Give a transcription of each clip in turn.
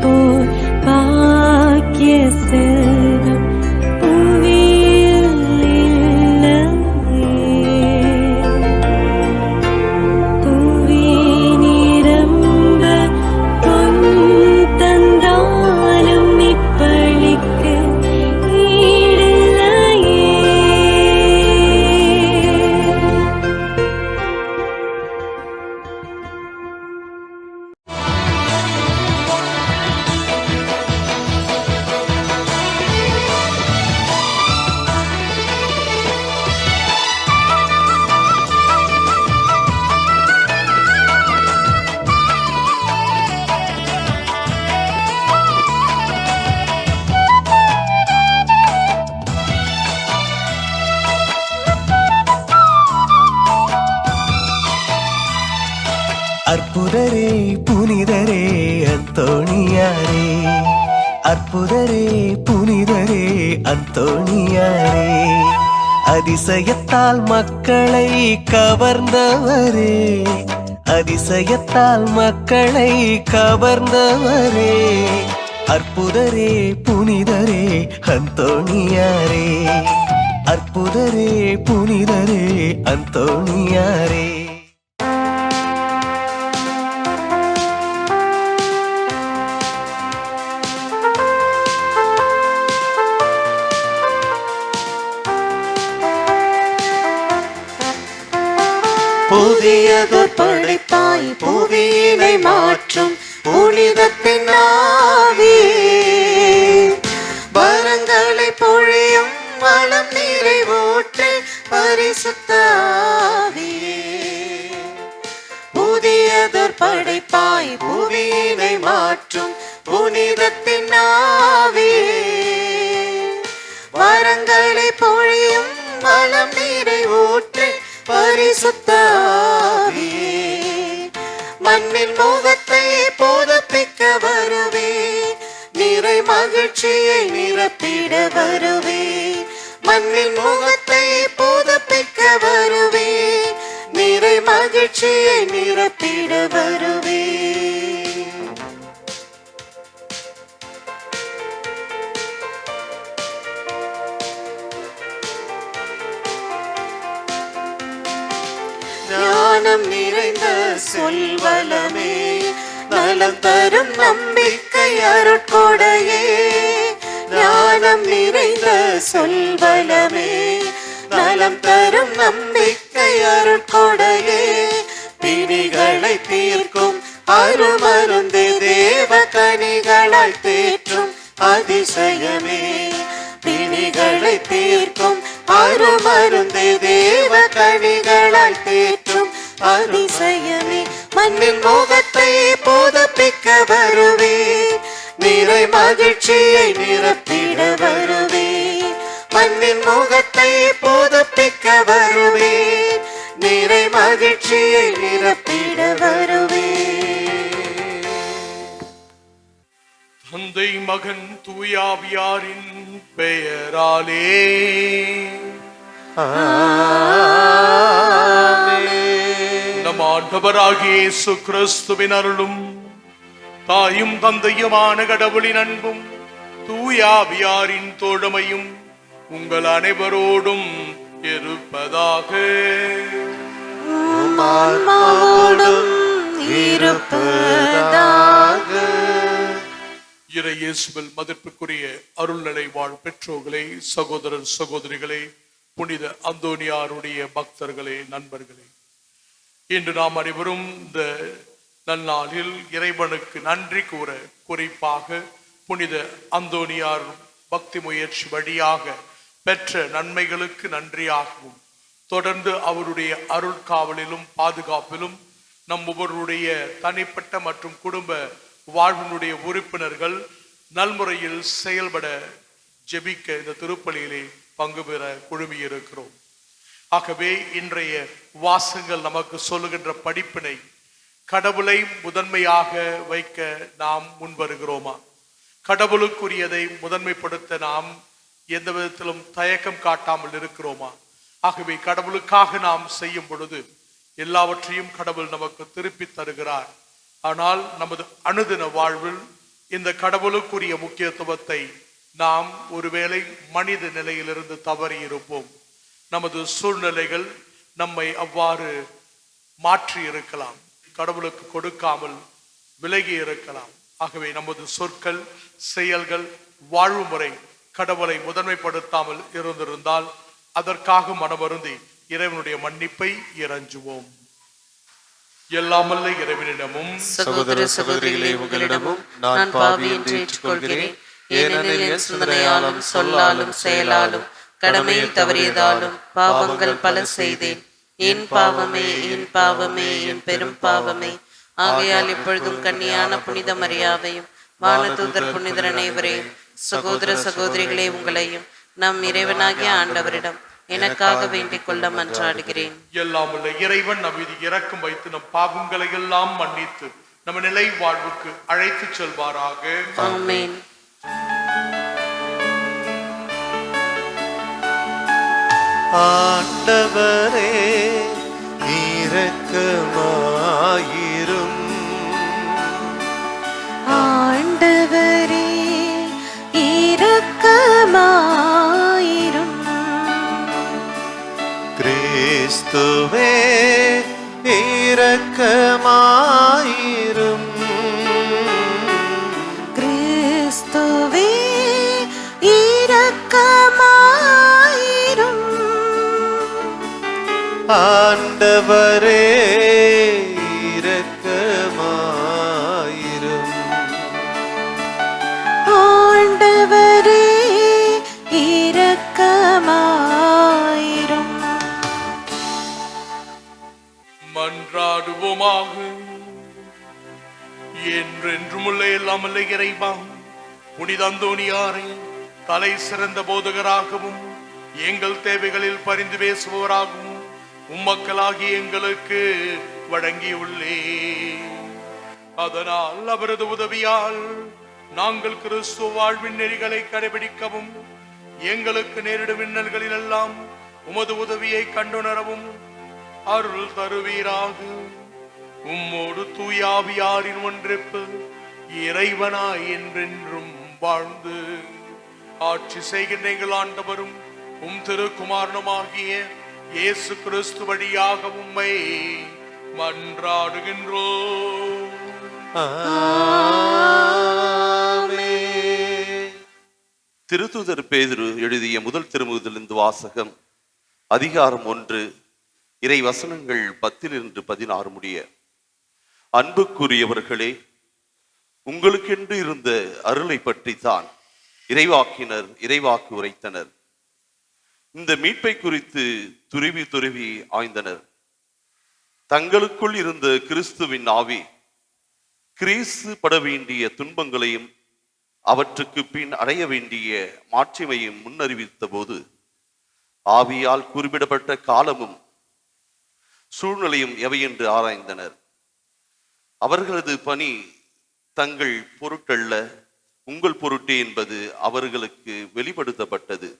போல் பாக்கிய செல்வம் புவியில் இல்லையே. புவி நிரம்ப பொன் தந்தாலும் இப்பளிக்கு ஈடில்லையே. அற்புதரே புனிதரே அந்தோணியாரே, அற்புதரே புனிதரே அந்தோணியாரே, அதிசயத்தால் மக்களை கவர்ந்தவரே, அதிசயத்தால் மக்களை கவர்ந்தவரே, அற்புதரே புனிதரே அந்தோணியாரே, அற்புதரே புனிதரே அந்தோணியாரே. புதியதோர் படைப்பாய் புவியினை மாற்றும் புனிதத்தின் ஆவியே, வரங்களை பொழியும் வளம் நிறைவூற்று பரிசுத்த ஆவியே. புதியதோர் படைப்பாய் புவியினை மாற்றும் புனிதத்தின் ஆவியே, வரங்களை பொழியும் வளம் நிறைவூற்று பரிசுத்த ஆவியே. மண்ணின் முகத்தை புதுப்பிக்க வருவே, நிறை மகிழ்ச்சியை நிரப்பிட வருவே, மண்ணின் முகத்தை புதுப்பிக்க வருவே, நிறை மகிழ்ச்சியை நிரப்பிட வருவே. ஞானம் நிறைந்த சொல்வலமே, நலம் தரும் நம்பிக்கை அருட்கொடையே, ஞானம் நிறைந்த சொல்வலமே, நலம் தரும் நம்பிக்கை அருட்கொடையே, பிணிகளை தீர்க்கும் அருமருந்தே, தேவ கனிகளாய் தேற்றும் அதிசயமே, பிணிகளை தீர்க்கும் அருமருந்தே, தேவ கனிகளாய் தேற்றும் அதிசயமே. மண்ணின் முகத்தை புதுப்பிக்க வருவே, நிறை மகிழ்ச்சியை நிரப்பிட வருவே, மண்ணின் முகத்தை புதுப்பிக்க வருவே, நிறை மகிழ்ச்சியை நிரப்பிட வருவே. தந்தை மகன் தூயாவியாரின் பெயராலே நம் ஆண்டவராகிய இயேசு கிறிஸ்துவின் அருளும் தாயும் தந்தையுமான கடவுளின் அன்பும் தூயாவியாரின் தோழமையும் உங்கள் அனைவரோடும் இருப்பதாக. இயேசுவில் மதிப்பிற்குரிய அருள்நிலை வாழ் பெற்றோர்களே, சகோதரர் சகோதரிகளே, புனித அந்தோனியாருடைய பக்தர்களே, நண்பர்களே, இன்று நாம் அனைவரும் இந்த நன்னாளில் இறைவனுக்கு நன்றி கூற, குறிப்பாக புனித அந்தோனியார் பக்தி முயற்சி வழியாக பெற்ற நன்மைகளுக்கு நன்றியாகவும், தொடர்ந்து அவருடைய அருள் காவலிலும் பாதுகாப்பிலும் நம் ஒவ்வொருடைய தனிப்பட்ட மற்றும் குடும்ப வாழ்வினுடைய உறுப்பினர்கள் நல்முறையில் செயல்பட ஜெபிக்க இந்த திருப்பலியிலே பங்கு பெற குழுமியிருக்கிறோம். ஆகவே இன்றைய வாசகங்கள் நமக்கு சொல்லுகின்ற படிப்பினை, கடவுளை முதன்மையாக வைக்க நாம் முன்வருகிறோமா? கடவுளுக்குரியதை முதன்மைப்படுத்த நாம் எந்த விதத்திலும் தயக்கம் காட்டாமல் இருக்கிறோமா? ஆகவே கடவுளுக்காக நாம் செய்யும் பொழுது எல்லாவற்றையும் கடவுள் நமக்கு திருப்பி தருகிறார். ஆனால் நமது அனுதின வாழ்வில் இந்த கடவுளுக்குரிய முக்கியத்துவத்தை நாம் ஒருவேளை மனித நிலையிலிருந்து தவறி இருப்போம். நமது சூழ்நிலைகள் நம்மை அவ்வாறு மாற்றி இருக்கலாம், கடவுளுக்கு கொடுக்காமல் விலகி இருக்கலாம். ஆகவே நமது சொற்கள், செயல்கள், வாழ்வு முறை கடவுளை முதன்மைப்படுத்தாமல் இருந்திருந்தால் அதற்காக மனவருந்தி இறைவனுடைய மன்னிப்பை இறைஞ்சுவோம். எல்லாமல்ல இறைவனிடமும் சகோதர சகோதரிகளே, உங்களிடமும் நான் பாவி என்று ஏற்றுக்கொள்கிறேன். ஏனெனில் என் சிந்தனையாலும் சொல்லாலும் செயலாலும் கடமையில் தவறியதாலும் பாவங்கள் பல செய்தேன். என் பாவமே, என் பாவமே, என் பெரும் பாவமே. ஆகையால் இப்பொழுதும் கன்னியான புனித மரியாவையும் வானதூதர் புனிதர் அனைவரையும் சகோதர சகோதரிகளே உங்களையும் நம் இறைவனாகிய ஆண்டவரிடம் எனக்காக வேண்டிக் கொள்ள மன்றாடுகிறேன். எல்லாம் உள்ள இறைவன் நம் மீது இரக்கம் வைத்து நம் பாவங்களை எல்லாம் மன்னித்து நம்ம நிலை வாழ்வுக்கு அழைத்து செல்வாராக. ஆமென். ஆண்டவரே இரக்கமாயிரும். ஆண்டவரே இரக்கமாயிரும். கிறிஸ்துவே இரக்கமாயிரும். கிறிஸ்துவே இரக்கமாயிரும். ஆண்டவரே இரக்கமாயிரும். ஆண்டவரே இரக்கமாயிரும். மன்றாடுவோமாக. என்றென்றும் உள்ள எல்லாம் அல்ல இறைவா, புனித அந்தோனியாரை தலை சிறந்த போதகராகவும் எங்கள் தேவைகளில் பரிந்து பேசுபவராகவும் உம்மக்களாகி எங்களுக்கு வழங்கியுள்ளே. அதனால் அவரது உதவியால் நாங்கள் கிறிஸ்துவ வாழ்வின் நெறிகளை கடைபிடிக்கவும் எங்களுக்கு நேரிடும் இன்னல்களில் எல்லாம் உமது உதவியை கண்டுணரவும் அருள் தருவீராக. உம்மோடு தூயாவியாரின் ஒன்றிப்பு இறைவனாய் என்றென்றும் வாழ்ந்து ஆட்சி செய்கின்ற எங்கள் ஆண்டவரும் உம் திருக்குமாரனுமாகிய இயேசு கிறிஸ்து வழியாக உம்மை மன்றாடுகின்றோம். திருத்தூதர் பேதுரு எழுதிய முதல் திருமுகத்திலிருந்து வாசகம். அதிகாரம் 1, இறை வசனங்கள் 10-16 முடிய. அன்புக்குரியவர்களே, உங்களுக்கென்று இருந்த அருளை பற்றித்தான் இறைவாக்கினர் இறைவாக்கு உரைத்தனர். இந்த மீட்பை குறித்து துருவி துருவி ஆய்ந்தனர். தங்களுக்குள் இருந்த கிறிஸ்துவின் ஆவி கிறிஸ்து பட வேண்டிய துன்பங்களையும் அவற்றுக்கு பின் அடைய வேண்டிய மாட்சிமையும் முன்னறிவித்த போது ஆவியால் குறிப்பிடப்பட்ட காலமும் சூழ்நிலையும் எவை என்று ஆராய்ந்தனர். அவர்களது பணி தங்கள் பொருட்டல்ல, உங்கள் பொருட்டே என்பது அவர்களுக்கு வெளிப்படுத்தப்பட்டது.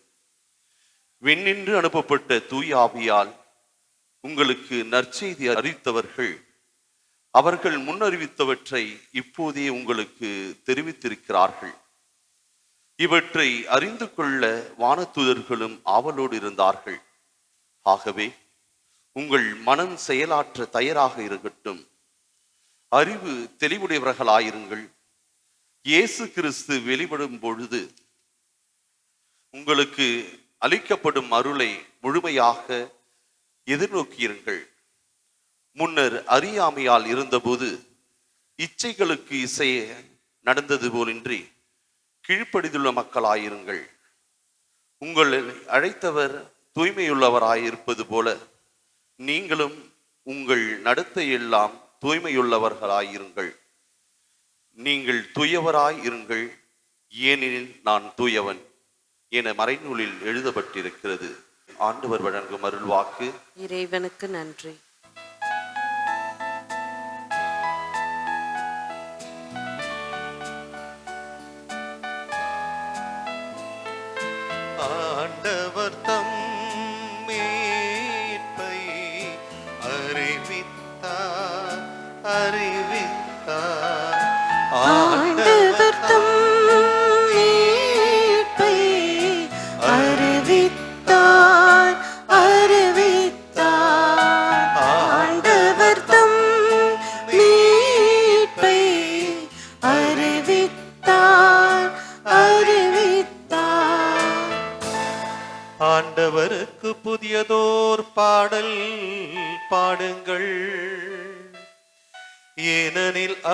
விண்ணின்று அனுப்பப்பட்ட தூய ஆவியால் உங்களுக்கு நற்செய்தி அறிவித்தவர்கள் அவர்கள் முன்னறிவித்தவற்றை இப்போதே உங்களுக்கு தெரிவித்திருக்கிறார்கள். இவற்றை அறிந்து கொள்ள வானதூதர்களும் ஆவலோடு இருந்தார்கள். ஆகவே உங்கள் மனம் செயலாற்ற தயாராக இருக்கட்டும். அறிவு தெளிவுடையவர்களாயிருங்கள். இயேசு கிறிஸ்து வெளிப்படும் பொழுது உங்களுக்கு அளிக்கப்படும் அருளை முழுமையாக எதிர்நோக்கியிருங்கள். முன்னர் அறியாமையால் இருந்தபோது இச்சைகளுக்கு இசைய நடந்தது போலின்றி கீழ்ப்படிந்துள்ள மக்களாயிருங்கள். உங்களை அழைத்தவர் தூய்மையுள்ளவராயிருப்பது போல நீங்களும் உங்கள் நடத்தையெல்லாம் தூய்மையுள்ளவர்களாயிருங்கள். நீங்கள் தூயவராய் இருங்கள், ஏனெனில் நான் தூயவன் என மறைநூலில் எழுதப்பட்டிருக்கிறது. ஆண்டவர் வழங்கும் அருள்வாக்கு. இறைவனுக்கு நன்றி. ஆண்டவர் தம் மீட்பை அறிவித்தார். ஆண்டவர்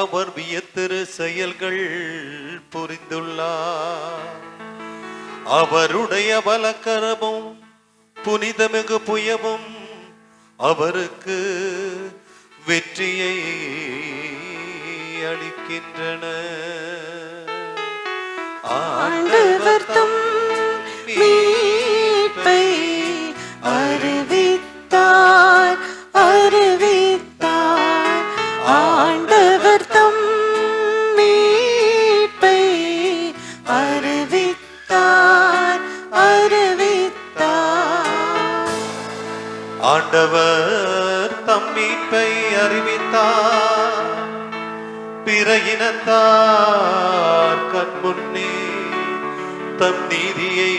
அவர் வியத்திரு செயல்கள் புரிந்துள்ளார். அவருடைய பலக்கரமும் புனிதமிகு புயமும் அவருக்கு வெற்றியை அளிக்கின்றன. ஆண்டவர் தம் மீட்பை அறிவித்தார், அறிவித்தார். ஆண்டவர் தம் மீட்பை அறிவித்தார், அறிவித்தார். ஆண்டவர் தம் மீட்பை அறிவித்தார், பிற இனத்தார் கண்முன்னே தம் நீதியை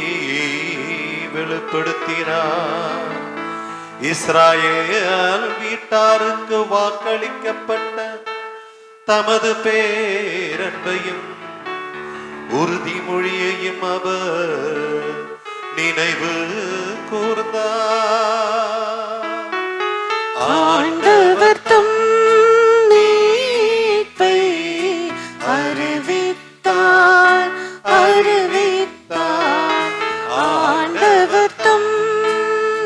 வெளிப்படுத்தினார். இஸ்ராயேல் வீட்டாருக்கு வாக்களிக்கப்பட்ட தமது பேரன்பையும் உறுதிமொழியையும் அவர் நினைவு கூர்ந்தார். ஆண்டவர் தம் மீட்பை அறிவித்தார், அறிவித்தார். ஆண்டவர் தம்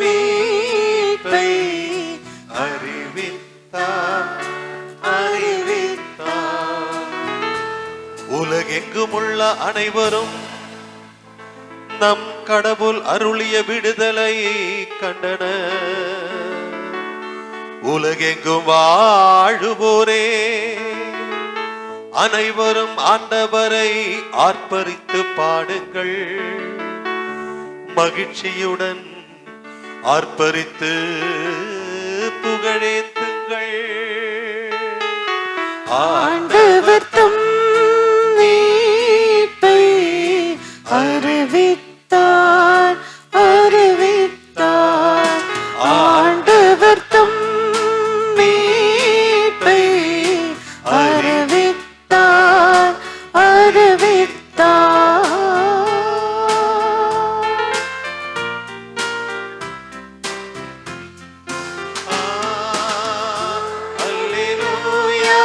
மீட்பை அறிவித்தார், அறிவித்தார். உலகெங்குமுள்ள அனைவரும் நம் கடவுள் அருளிய விடுதலை கண்டனர். உலகெங்கும் வாழுவோரே அனைவரும் ஆண்டவரை ஆர்ப்பரித்து பாடுங்கள், மகிழ்ச்சியுடன் ஆர்ப்பரித்து புகழேத்துங்கள். ஆண்டவர் தம் மீட்பை அறிவித்தார், அறிவித்தார். ஆண்டவர் தம் மீட்பை அறிவித்தார், அறிவித்தார். அல்லேலூயா,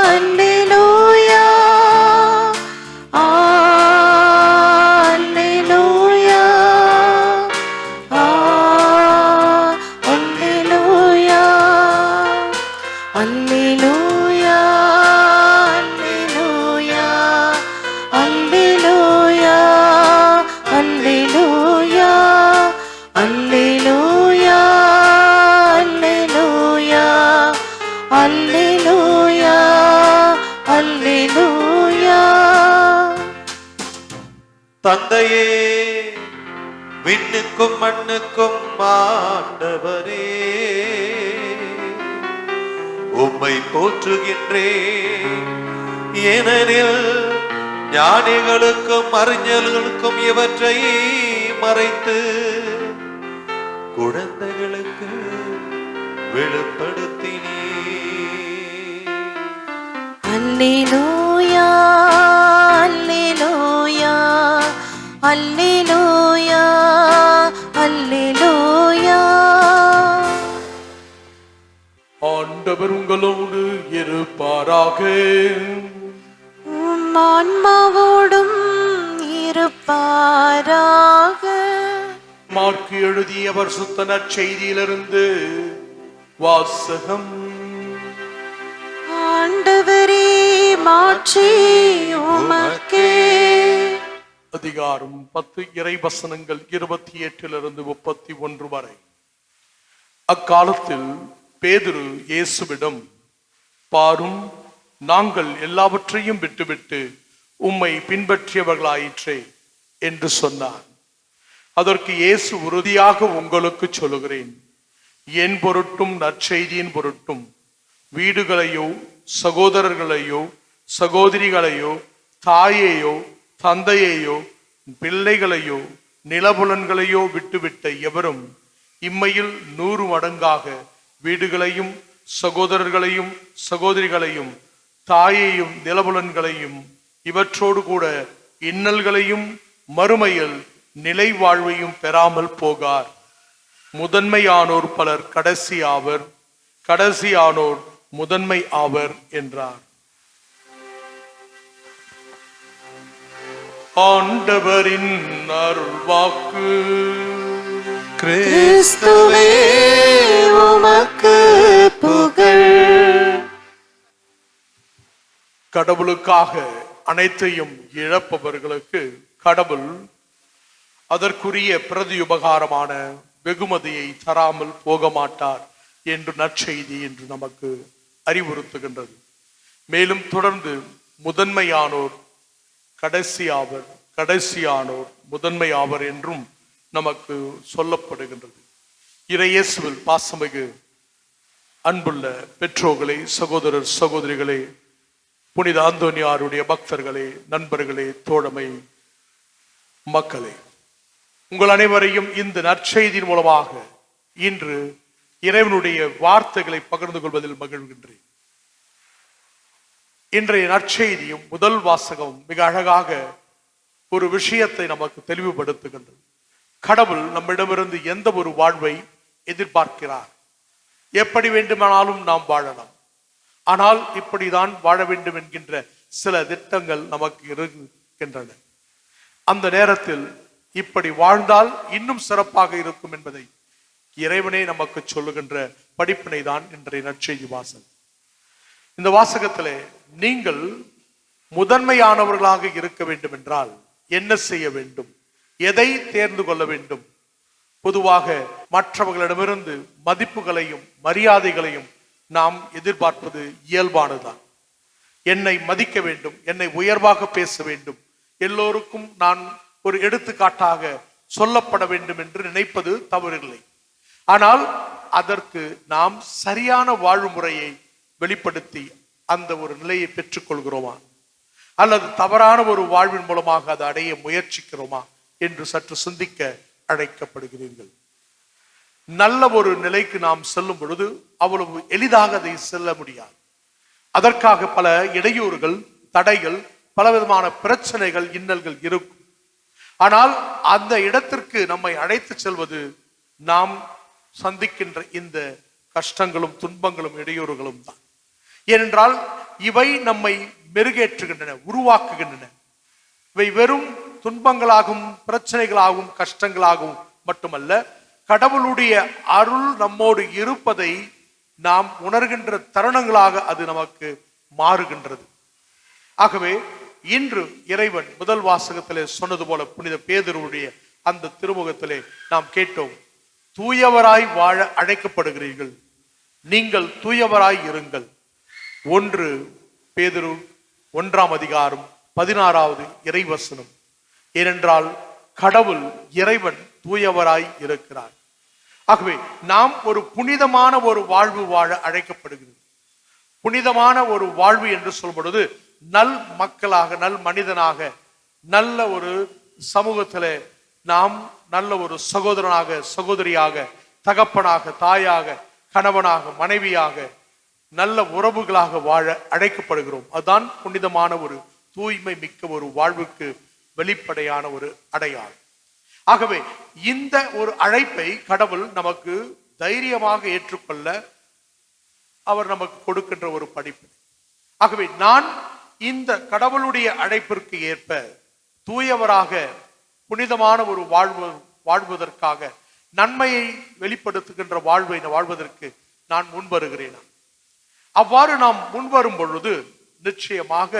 அல்லேலூயா, அல்லேலூயா, அல்லேலூயா, அல்லேலூயா, அல்லேலூயா, அல்லேலூயா, அல்லேலூயா, அல்லேலூயா, அல்லேலூயா, அல்லேலூயா. தந்தையே, விண்ணுக்கும் மண்ணுக்கும் ஆண்டவரே, உம்மை போற்றுகின்றேன். ஏனெனில் ஞானிகளுக்கும் அறிஞர்களுக்கும் இவற்றை மறைத்து குழந்தைகளுக்கு வெளிப்படுத்தினே. அல்லேலூயா, அல்லேலூயா, அல்லேலூயா, அல்லேலூயா. ஆண்டவர் உங்களோடு இருப்பாராக. உம் ஆன்மாவோடும் இருப்பாராக. மார்க்கு எழுதிய பரிசுத்த நற்செய்தியிலிருந்து வாசகம். ஆண்டவரே, மாட்சி உமக்கே. அதிகாரம் 10, இறைவசனங்கள் 28 31 வரை. அக்காலத்தில் பேதுரு இயேசுவிடம், பாரும், நாங்கள் எல்லாவற்றையும் விட்டுவிட்டு உம்மை பின்பற்றியவர்களாயிற்றே என்று சொன்னார். அதற்கு இயேசு, உறுதியாக உங்களுக்கு சொல்லுகிறேன், என் பொருட்டும் நற்செய்தியின் பொருட்டும் வீடுகளையோ சகோதரர்களையோ சகோதரிகளையோ தாயையோ தந்தையையோ பிள்ளைகளையோ நிலபுலன்களையோ விட்டுவிட்ட எவரும் இம்மையில் 100 மடங்காக வீடுகளையும் சகோதரர்களையும் சகோதரிகளையும் தாயையும் நிலபுலன்களையும் இவற்றோடு கூட இன்னல்களையும் மறுமையில் நிலை வாழ்வையும் பெறாமல் போகார். முதன்மையானோர் பலர் கடைசி ஆவர், கடைசியானோர் முதன்மை ஆவர் என்றார். ஆண்டவரின் அருள்வாக்கு. கிறிஸ்துவே உமக்கு புகழ். கடவுளுக்காக அனைத்தையும் இழப்பவர்களுக்கு கடவுள் அதற்குரிய பிரதியுபகாரமான வெகுமதியை தராமல் போக மாட்டார் என்று நற்செய்தி என்று நமக்கு அறிவுறுத்துகின்றது. மேலும் தொடர்ந்து முதன்மையானோர் கடைசியாவர், கடைசியானோர் முதன்மை ஆவர் என்றும் நமக்கு சொல்லப்படுகின்றது. இறையேசுவில் பாசமிகு அன்புள்ள பெற்றோர்களே, சகோதரர் சகோதரிகளே, புனித அந்தோனியாருடைய பக்தர்களே, நண்பர்களே, தோழமை மக்களே, உங்கள் அனைவரையும் இந்த நற்செய்தியின் மூலமாக இன்று இறைவனுடைய வார்த்தைகளை பகிர்ந்து கொள்வதில் மகிழ்கின்றேன். இன்றைய நற்செய்தியும் முதல் வாசகம் மிக அழகாக ஒரு விஷயத்தை நமக்கு தெளிவுபடுத்துகின்றது. கடவுள் நம்மிடமிருந்து எந்த ஒரு வாழ்வை எதிர்பார்க்கிறார். எப்படி வேண்டுமானாலும் நாம் வாழலாம், ஆனால் இப்படிதான் வாழ வேண்டும் என்கின்ற சில திட்டங்கள் நமக்கு இருக்கின்றன. அந்த நேரத்தில் இப்படி வாழ்ந்தால் இன்னும் சிறப்பாக இருக்கும் என்பதை இறைவனே நமக்கு சொல்லுகின்ற படிப்பினை தான் இன்றைய நற்செய்தி வாசகம். இந்த வாசகத்திலே நீங்கள் முதன்மையானவர்களாக இருக்க வேண்டும் என்றால் என்ன செய்ய வேண்டும், எதை தேர்ந்து கொள்ள வேண்டும்? பொதுவாக மற்றவர்களிடமிருந்து மதிப்புகளையும் மரியாதைகளையும் நாம் எதிர்பார்ப்பது இயல்பானதுதான். என்னை மதிக்க வேண்டும், என்னை உயர்வாக பேச வேண்டும், எல்லோருக்கும் நான் ஒரு எடுத்துக்காட்டாக சொல்லப்பட வேண்டும் என்று நினைப்பது தவறில்லை. ஆனால் அதற்கு நாம் சரியான வாழ்வு முறையை வெளிப்படுத்தி அந்த ஒரு நிலையை பெற்றுக் கொள்கிறோமா, அல்லது தவறான ஒரு வாழ்வின் மூலமாக அதை அடைய முயற்சிக்கிறோமா என்று சற்று சிந்திக்க அழைக்கப்படுகிறீர்கள். நல்ல ஒரு நிலைக்கு நாம் செல்லும் பொழுது அவ்வளவு எளிதாக அதை செல்ல முடியாது. அதற்காக பல இடையூறுகள், தடைகள், பலவிதமான பிரச்சனைகள், இன்னல்கள் இருக்கும். ஆனால் அந்த இடத்திற்கு நம்மை அழைத்து செல்வது நாம் சந்திக்கின்ற இந்த கஷ்டங்களும் துன்பங்களும் இடையூறுகளும் தான். ஏனென்றால் இவை நம்மை மெருகேற்றுகின்றன, உருவாக்குகின்றன. இவை வெறும் துன்பங்களாகவும் பிரச்சனைகளாகவும் கஷ்டங்களாகவும் மட்டுமல்ல, கடவுளுடைய அருள் நம்மோடு இருப்பதை நாம் உணர்கின்ற தருணங்களாக அது நமக்கு மாறுகின்றது. ஆகவே இன்று இறைவன் முதல் வாசகத்திலே சொன்னது போல புனித பேதுருவுடைய அந்த திருமுகத்திலே நாம் கேட்டோம், தூயவராய் வாழ அழைக்கப்படுகிறீர்கள், நீங்கள் தூயவராய் இருங்கள். 1 பேதுரு 1ஆம் அதிகாரம் 16வது இறைவசனம். ஏனென்றால் கடவுள் இறைவன் தூயவராய் இருக்கிறார். ஆகவே நாம் ஒரு புனிதமான ஒரு வாழ்வு வாழ அழைக்கப்படுகிறது. புனிதமான ஒரு வாழ்வு என்று சொல்வது நல் மக்களாக, நல் மனிதனாக, நல்ல ஒரு சமூகத்திலே நாம் நல்ல ஒரு சகோதரனாக, சகோதரியாக, தகப்பனாக, தாயாக, கணவனாக, மனைவியாக, நல்ல உறவுகளாக வாழ அழைக்கப்படுகிறோம். அதுதான் புனிதமான ஒரு தூய்மை மிக்க ஒரு வாழ்வுக்கு வெளிப்படையான ஒரு அடையாளம். ஆகவே இந்த ஒரு அழைப்பை கடவுள் நமக்கு தைரியமாக ஏற்றுக்கொள்ள அவர் நமக்கு கொடுக்கின்ற ஒரு படிப்பு. ஆகவே நான் இந்த கடவுளுடைய அழைப்பிற்கு ஏற்ப தூயவராக புனிதமான ஒரு வாழ்வதற்காக, நன்மையை வெளிப்படுத்துகின்ற வாழ்வை வாழ்வதற்கு நான் முன்வருகிறேன். அவ்வாறு நாம் முன்வரும் பொழுது நிச்சயமாக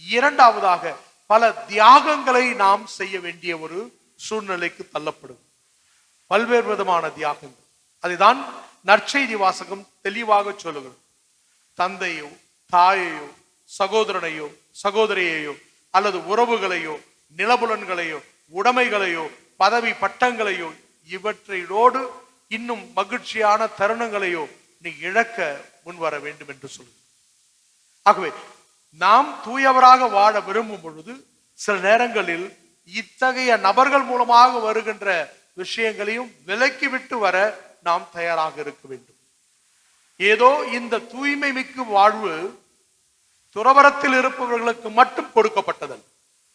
இரண்டாவதாக பல தியாகங்களை நாம் செய்ய வேண்டிய ஒரு சூழ்நிலைக்கு தள்ளப்படும். பல்வேறு விதமான தியாகங்கள். அதைதான் நற்செய்தி வாசகம் தெளிவாக சொல்லுகிறது. தந்தையோ, தாயையோ, சகோதரனையோ, சகோதரியையோ, அல்லது உறவுகளையோ, நிலபுலன்களையோ, உடைமைகளையோ, பதவி பட்டங்களையோ, இவற்றோடு இன்னும் மகிழ்ச்சியான தருணங்களையோ நீ இழக்க முன்வர வேண்டும் என்று சொல்லுது. ஆகவே நாம் தூயவராக வாழ விரும்பும் பொழுது சில நேரங்களில் இத்தகைய நபர்கள் மூலமாக வருகின்ற விஷயங்களையும் விலக்கி விட்டு வர நாம் தயாராக இருக்க வேண்டும். ஏதோ இந்த தூய்மை மிக்க வாழ்வு துறவரத்தில் இருப்பவர்களுக்கு மட்டும் கொடுக்கப்பட்டதல்,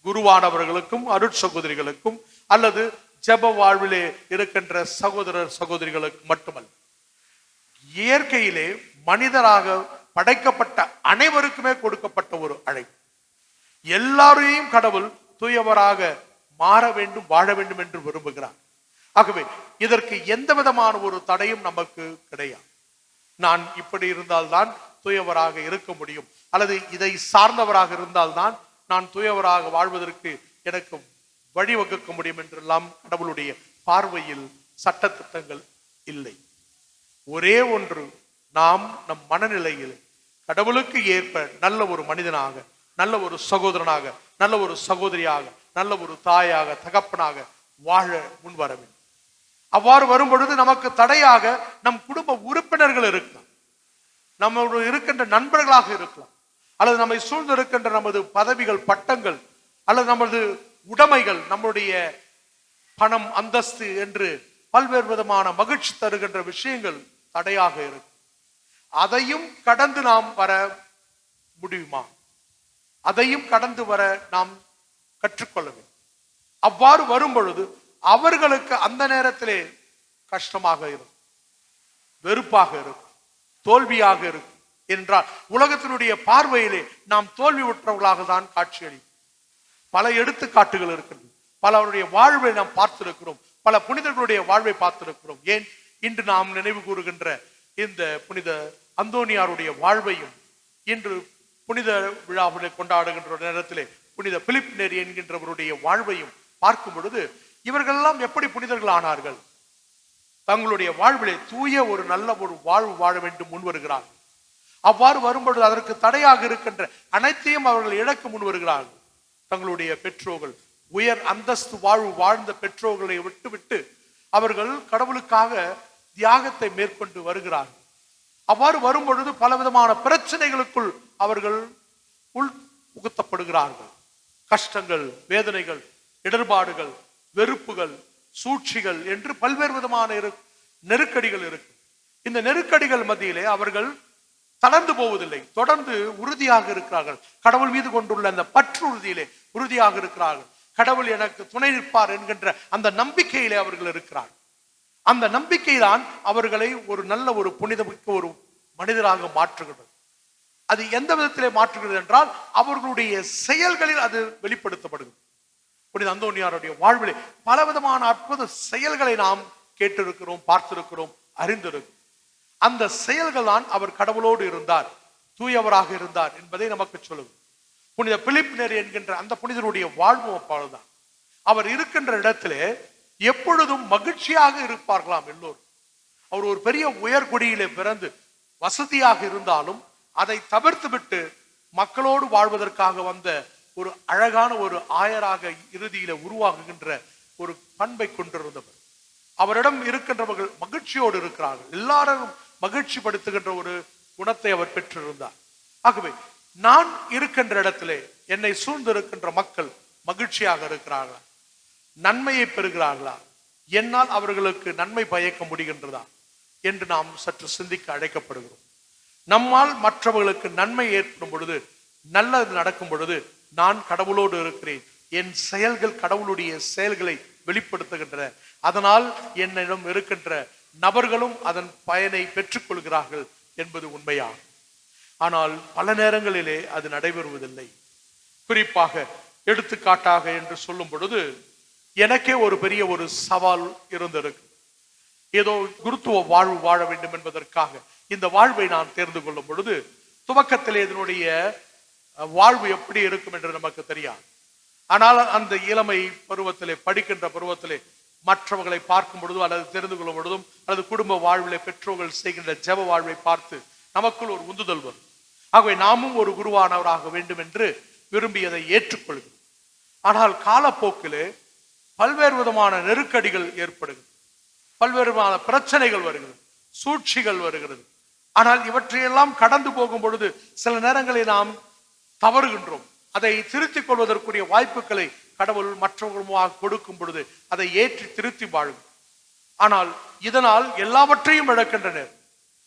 குருவானவர்களுக்கும் அருட்சகோதரிகளுக்கும் அல்லது ஜெப வாழ்விலே இருக்கின்ற சகோதரர் சகோதரிகளுக்கு மட்டுமல்ல, இயற்கையிலே மனிதராக படைக்கப்பட்ட அனைவருக்குமே கொடுக்கப்பட்ட ஒரு அழைப்பு. எல்லாரையும் கடவுள் தூயவராக மாற வேண்டும், வாழ வேண்டும் என்று விரும்புகிறார். ஆகவே இதற்கு எந்த விதமான ஒரு தடையும் நமக்கு கிடையாது. நான் இப்படி இருந்தால்தான் தூயவராக இருக்க முடியும், அல்லது இதை சார்ந்தவராக இருந்தால்தான் நான் தூயவராக வாழ்வதற்கு எனக்கு வழிவகுக்க முடியும் என்றெல்லாம் கடவுளுடைய பார்வையில் சட்டத்திட்டங்கள் இல்லை. ஒரே ஒன்று, நாம் நம் மனநிலையில் கடவுளுக்கு ஏற்ப நல்ல ஒரு மனிதனாக, நல்ல ஒரு சகோதரனாக, நல்ல ஒரு சகோதரியாக, நல்ல ஒரு தாயாக, தகப்பனாக வாழ முன்வர வேண்டும். அவ்வாறு வரும் பொழுது நமக்கு தடையாக நம் குடும்ப உறுப்பினர்கள் இருக்கலாம், நம்மோடு இருக்கின்ற நண்பர்களாக இருக்கலாம், அல்லது நம்மை சூழ்ந்து இருக்கின்ற நமது பதவிகள், பட்டங்கள், அல்லது நமது உடைமைகள், நம்முடைய பணம், அந்தஸ்து என்று பல்வேறு விதமான மகிழ்ச்சி தருகின்ற விஷயங்கள் தடையாக இருக்கும். அதையும் கடந்து நாம் வர முடியுமா? அதையும் கடந்து வர நாம் கற்றுக்கொள்ள வேண்டும். அவ்வாறு வரும் பொழுது அவர்களுக்கு அந்த நேரத்திலே கஷ்டமாக இருக்கும், வெறுப்பாக இருக்கும், தோல்வியாக இருக்கும். என்றால் உலகத்தினுடைய பார்வையிலே நாம் தோல்வி உற்றவர்களாக தான் காட்சியளிக்கும். பல எடுத்துக்காட்டுகள் இருக்கின்றன. பலருடைய வாழ்வை நாம் பார்த்திருக்கிறோம், பல புனிதர்களுடைய வாழ்வை பார்த்திருக்கிறோம். ஏன் இன்று நாம் நினைவு கூறுகின்ற இந்த புனித அந்தோனியாருடைய வாழ்வையும், இன்று புனித விழாவிலே கொண்டாடுகின்ற நேரத்திலே புனித பிலிப் நேரி என்கின்றவருடைய வாழ்வையும் பார்க்கும் பொழுது இவர்களெல்லாம் எப்படி புனிதர்கள் ஆனார்கள்? தங்களுடைய வாழ்விலே தூய ஒரு நல்ல ஒரு வாழ்வு வாழ வேண்டும் முன் வருகிறார்கள். அவ்வாறு வரும்பொழுது அதற்கு தடையாக இருக்கின்ற அனைத்தையும் அவர்கள் இழக்க முன் வருகிறார்கள். தங்களுடைய பெற்றோர்கள், உயர் அந்தஸ்து வாழ்வு வாழ்ந்த பெற்றோர்களை விட்டுவிட்டு அவர்கள் கடவுளுக்காக தியாகத்தை மேற்கொண்டு வருகிறார்கள். அவ்வாறு வரும் பொழுது பலவிதமான பிரச்சனைகளுக்குள் அவர்கள் உள் புகுத்தப்படுகிறார்கள். கஷ்டங்கள், வேதனைகள், இடர்பாடுகள், வெறுப்புகள், சூழ்ச்சிகள் என்று பல்வேறு விதமான நெருக்கடிகள் இருக்கு. இந்த நெருக்கடிகள் மத்தியிலே அவர்கள் தளர்ந்து போவதில்லை, தொடர்ந்து உறுதியாக இருக்கிறார்கள். கடவுள் மீது கொண்டுள்ள அந்த பற்று உறுதியிலே உறுதியாக இருக்கிறார்கள். கடவுள் எனக்கு துணை நிற்பார் என்கின்ற அந்த நம்பிக்கையிலே அவர்கள் இருக்கிறார்கள். அந்த நம்பிக்கை தான் அவர்களை ஒரு நல்ல ஒரு புனிதமிக்க ஒரு மனிதராக மாற்றுகிறது. அது எந்த விதத்திலே மாற்றுகிறது என்றால் அவர்களுடைய செயல்களில் அது வெளிப்படுத்தப்படுகிறது. புனித அந்தோனியாருடைய வாழ்விலே பலவிதமான அற்புத செயல்களை நாம் கேட்டிருக்கிறோம், பார்த்திருக்கிறோம், அறிந்திருக்கிறோம். அந்த செயல்கள் தான் அவர் கடவுளோடு இருந்தார், தூயவராக இருந்தார் என்பதை நமக்கு சொல்லுது. புனித பிலிப் நேரி என்கின்ற அந்த புனிதருடைய வாழ்வு அப்பால்தான். அவர் இருக்கின்ற இடத்திலே எப்பொழுதும் மகிழ்ச்சியாக இருப்பார்களாம் எல்லோரும். அவர் ஒரு பெரிய உயர்குடியிலே பிறந்து வசதியாக இருந்தாலும் அதை தவிர்த்து விட்டு மக்களோடு வாழ்வதற்காக வந்த ஒரு அழகான ஒரு ஆயராக இறுதியில உருவாகுகின்ற ஒரு பண்பை கொண்டிருந்தவர். அவரிடம் இருக்கின்றவர்கள் மகிழ்ச்சியோடு இருக்கிறார்கள், எல்லாரும் மகிழ்ச்சி படுத்துகின்ற ஒரு குணத்தை அவர் பெற்றிருந்தார். ஆகவே நான் இருக்கின்ற இடத்திலே என்னை சூழ்ந்து இருக்கின்ற மக்கள் மகிழ்ச்சியாக இருக்கிறார்களா, நன்மையை பெறுகிறார்களா, என்னால் அவர்களுக்கு நன்மை பயக்க முடிகின்றதா என்று நாம் சற்று சிந்திக்க அழைக்கப்படுகிறோம். நம்மால் மற்றவர்களுக்கு நன்மை ஏற்படும் பொழுது, நல்லது நடக்கும் பொழுது நான் கடவுளோடு இருக்கிறேன், என் செயல்கள் கடவுளுடைய செயல்களை வெளிப்படுத்துகின்றன, அதனால் என்னிடம் இருக்கின்ற நபர்களும் அதன் பயனை பெற்றுக் கொள்கிறார்கள் என்பது உண்மையாகும். ஆனால் பல நேரங்களிலே அது நடைபெறுவதில்லை. குறிப்பாக எடுத்துக்காட்டாக என்று சொல்லும் பொழுது எனக்கே ஒரு பெரிய ஒரு சவால் இருந்திருக்கு. ஏதோ குருத்துவ வாழ்வு வாழ வேண்டும் என்பதற்காக இந்த வாழ்வை நான் தேர்ந்து கொள்ளும் பொழுது துவக்கத்திலே இதனுடைய வாழ்வு எப்படி இருக்கும் என்று நமக்கு தெரியாது. ஆனால் அந்த இளமை பருவத்திலே, படிக்கின்ற பருவத்திலே மற்றவர்களை பார்க்கும் பொழுதும் அல்லது தெரிந்து கொள்ளும் பொழுதும் அல்லது குடும்ப வாழ்விலே பெற்றோர்கள் செய்கின்ற ஜெப வாழ்வை பார்த்து நமக்குள் ஒரு உந்துதல் வரும். ஆகவே நாமும் ஒரு குருவானவராக வேண்டும் என்று விரும்பியதை ஏற்றுக்கொள்கிறோம். ஆனால் காலப்போக்கிலே பல்வேறு விதமான நெருக்கடிகள் ஏற்படுகிறது, பல்வேறு விதமான பிரச்சனைகள் வருகிறது, சூழ்ச்சிகள் வருகிறது. ஆனால் இவற்றையெல்லாம் கடந்து போகும் பொழுது சில நேரங்களில் நாம் தவறுகின்றோம். அதை திருத்திக் கொள்வதற்குரிய வாய்ப்புகளை கடவுள் மற்றவர்களுமாக கொடுக்கும் பொழுது அதை ஏற்றி திருத்தி வாழும். ஆனால் இதனால் எல்லாவற்றையும் இழக்கின்றனர்.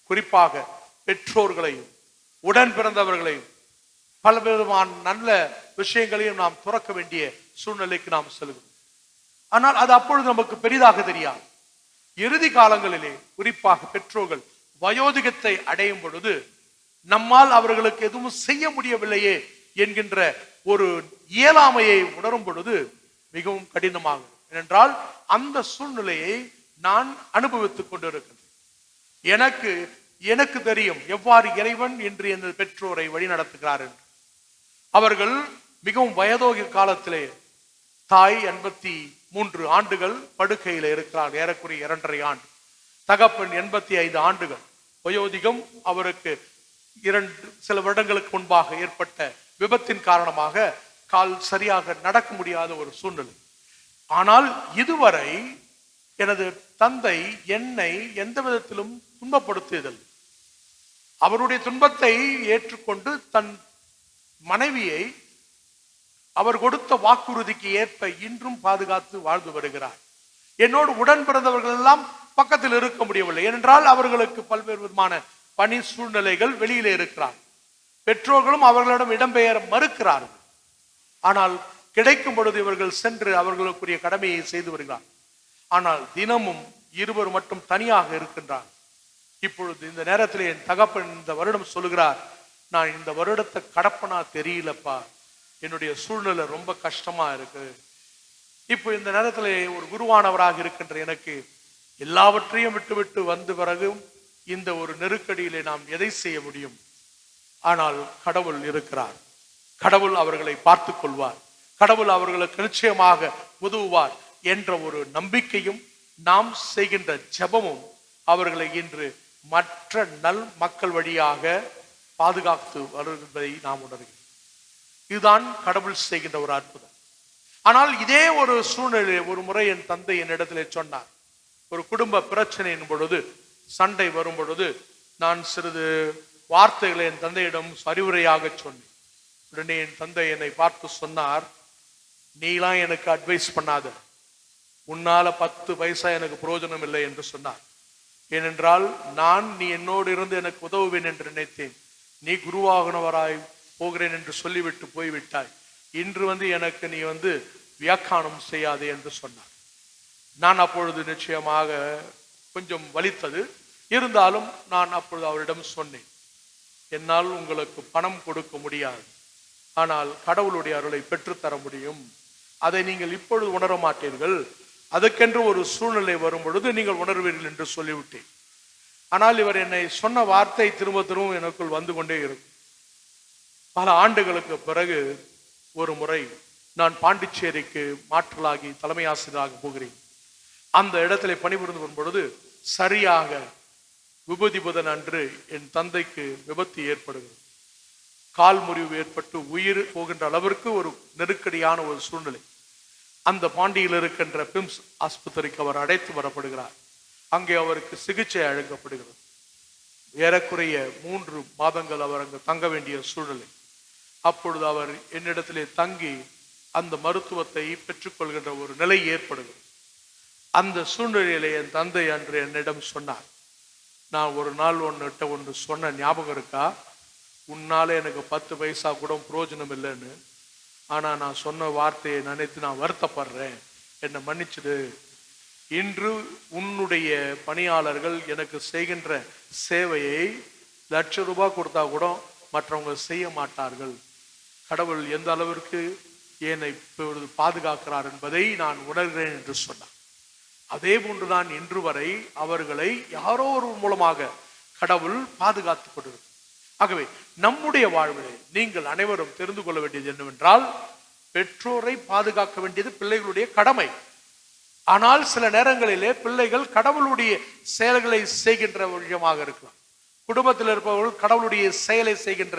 குறிப்பாக பெற்றோர்களையும் உடன் பிறந்தவர்களையும் பல விதமான நல்ல விஷயங்களையும் நாம் துறக்க வேண்டிய சூழ்நிலைக்கு நாம் செல்கிறோம். ஆனால் அது அப்பொழுது நமக்கு பெரிதாக தெரியாது. இறுதி காலங்களிலே குறிப்பாக பெற்றோர்கள் வயோதிகத்தை அடையும் பொழுது நம்மால் அவர்களுக்கு எதுவும் செய்ய முடியவில்லையே என்கின்ற ஒரு இயலாமையை உணரும் பொழுது மிகவும் கடினமாகும். ஏனென்றால் அந்த சூழ்நிலையை நான் அனுபவித்துக் கொண்டிருக்கிறேன். எனக்கு தெரியும் எவ்வாறு இறைவன் என்று எனது பெற்றோரை வழி நடத்துகிறார் என்று. அவர்கள் மிகவும் வயதோகிய காலத்திலே தாய் 83 ஆண்டுகள் படுக்கையில் இருக்கிறார், ஏறக்குறைய 2.5 ஆண்டு. தகப்பன் 85 ஆண்டுகள் வயோதிகம். அவருக்கு சில வருடங்களுக்கு முன்பாக ஏற்பட்ட விபத்தின் காரணமாக கால் சரியாக நடக்க முடியாத ஒரு சூழ்நிலை. ஆனால் இதுவரை எனது தந்தை என்னை எந்த விதத்திலும் துன்பப்படுத்தியதில்லை. அவருடைய துன்பத்தை ஏற்றுக்கொண்டு தன் மனைவியை அவர் கொடுத்த வாக்குறுதிக்கு ஏற்ப இன்றும் பாதுகாத்து வாழ்ந்து வருகிறார். என்னோடு உடன் பிறந்தவர்கள் எல்லாம் பக்கத்தில் இருக்க முடியவில்லை. ஏனென்றால் அவர்களுக்கு பல்வேறு விதமான பணி சூழ்நிலைகள் வெளியிலே இருக்கிறார். பெற்றோர்களும் அவர்களிடம் இடம்பெயர மறுக்கிறார்கள். ஆனால் கிடைக்கும் பொழுது இவர்கள் சென்று அவர்களுக்குரிய கடமையை செய்து வருகிறார். ஆனால் தினமும் இருவர் மட்டும் தனியாக இருக்கின்றார். இப்பொழுது இந்த நேரத்தில் என் தகப்பன் இந்த வருடம் சொல்லுகிறார், நான் இந்த வருடத்தை கடப்பனா தெரியலப்பா, என்னுடைய சூழ்நிலை ரொம்ப கஷ்டமா இருக்கு. இப்போ இந்த நேரத்தில் ஒரு குருவானவராக இருக்கின்ற எனக்கு எல்லாவற்றையும் விட்டுவிட்டு வந்த பிறகும் இந்த ஒரு நெருக்கடியிலே நாம் எதை செய்ய முடியும்? ஆனால் கடவுள் இருக்கிறார். கடவுள் அவர்களை பார்த்து கொள்வார். கடவுள் அவர்களுக்கு நிச்சயமாக உதவுவார் என்ற ஒரு நம்பிக்கையும் நாம் செய்கின்ற ஜெபமும் அவர்களை இன்று மற்ற நல் மக்கள் வழியாக பாதுகாத்து வருவதை நாம் உணர்கிறோம். இதுதான் கடவுள் செய்கின்ற ஒரு அற்புதம். ஆனால் இதே ஒரு சூழ்நிலை ஒரு முறை என் தந்தை என்னிடத்திலே சொன்னார். ஒரு குடும்ப பிரச்சனையின் பொழுது, சண்டை வரும் பொழுது நான் சிறிது வார்த்தைகளை என் தந்தையிடம் அறிவுரையாக சொன்னேன். உடனே என் தந்தை என்னை பார்த்து சொன்னார், நீலாம் எனக்கு அட்வைஸ் பண்ணாத, உன்னால 10 பைசா எனக்கு பிரயோஜனம் இல்லை என்று சொன்னார். ஏனென்றால் நீ என்னோடு இருந்து எனக்கு உதவுவேன் என்று நினைத்தேன். நீ குருவாகனவராய் போகிறேன் என்று சொல்லிவிட்டு போய்விட்டாய். இன்று எனக்கு நீ வியாக்கியானம் செய்யாதே என்று சொன்னார். நான் அப்பொழுது நிச்சயமாக கொஞ்சம் வலித்தது. இருந்தாலும் நான் அப்பொழுது அவரிடம் சொன்னேன், என்னால் உங்களுக்கு பணம் கொடுக்க முடியாது, ஆனால் கடவுளுடைய அருளை பெற்றுத்தர முடியும். அதை நீங்கள் இப்பொழுது உணர மாட்டீர்கள், அதுக்கென்று ஒரு சூழ்நிலை வரும் பொழுது நீங்கள் உணர்வீர்கள் என்று சொல்லிவிட்டேன். ஆனால் இவர் என்னை சொன்ன வார்த்தை திரும்ப திரும்ப எனக்குள் வந்து கொண்டே இருக்கும். பல ஆண்டுகளுக்கு பிறகு ஒரு முறை நான் பாண்டிச்சேரிக்கு மாற்றலாகி தலைமை ஆசிரியராக போகிறேன். அந்த இடத்துல பணிபுரிந்து வரும் பொழுது சரியாக விபூதி புதன் அன்று என் தந்தைக்கு விபத்து ஏற்படுகிறது. கால் முறிவு ஏற்பட்டு உயிர் போகின்ற அளவிற்கு ஒரு நெருக்கடியான ஒரு சூழ்நிலை. அந்த பாண்டியில் இருக்கின்ற பிம்ஸ் ஆஸ்பத்திரிக்கு அவர் அழைத்து வரப்படுகிறார். அங்கே அவருக்கு சிகிச்சை அளிக்கப்படுகிறது. ஏறக்குறைய 3 மாதங்கள் அவர் அங்கு தங்க வேண்டிய சூழ்நிலை. அப்பொழுது அவர் என்னிடத்திலே தங்கி அந்த மருத்துவத்தை பெற்றுக்கொள்கின்ற ஒரு நிலை ஏற்படுகிறது. அந்த சூழ்நிலையிலே என் தந்தை அன்று என்னிடம் சொன்னார், நான் ஒரு நாள் ஒன்று சொன்ன ஞாபகம் இருக்கா, உன்னால எனக்கு 10 பைசா கூட பிரயோஜனம் இல்லைன்னு. ஆனா நான் சொன்ன வார்த்தையை நினைத்து நான் வருத்தப்படுறேன், என்னை மன்னிச்சுடு. இன்று உன்னுடைய பணியாளர்கள் எனக்கு செய்கின்ற சேவையை ₹1,00,000 கொடுத்தா கூட மற்றவங்க செய்ய மாட்டார்கள். கடவுள் எந்த அளவிற்கு என்னை இப்பொழுது பாதுகாக்கிறார் என்பதை நான் உணர்கிறேன் என்று சொன்னார். அதே போன்றுதான் இன்று வரை அவர்களை யாரோ ஒரு மூலமாக கடவுள் பாதுகாத்துக் கொண்டிருக்கிறார். ஆகவே நம்முடைய வாழ்விலே நீங்கள் அனைவரும் தெரிந்து கொள்ள வேண்டியது என்னவென்றால், பெற்றோரை பாதுகாக்க வேண்டியது பிள்ளைகளுடைய கடமை. ஆனால் சில நேரங்களிலே பிள்ளைகள் கடவுளுடைய செயல்களை செய்கின்ற விஷயமாக இருக்கலாம். குடும்பத்தில் இருப்பவர்கள் கடவுளுடைய செயலை செய்கின்ற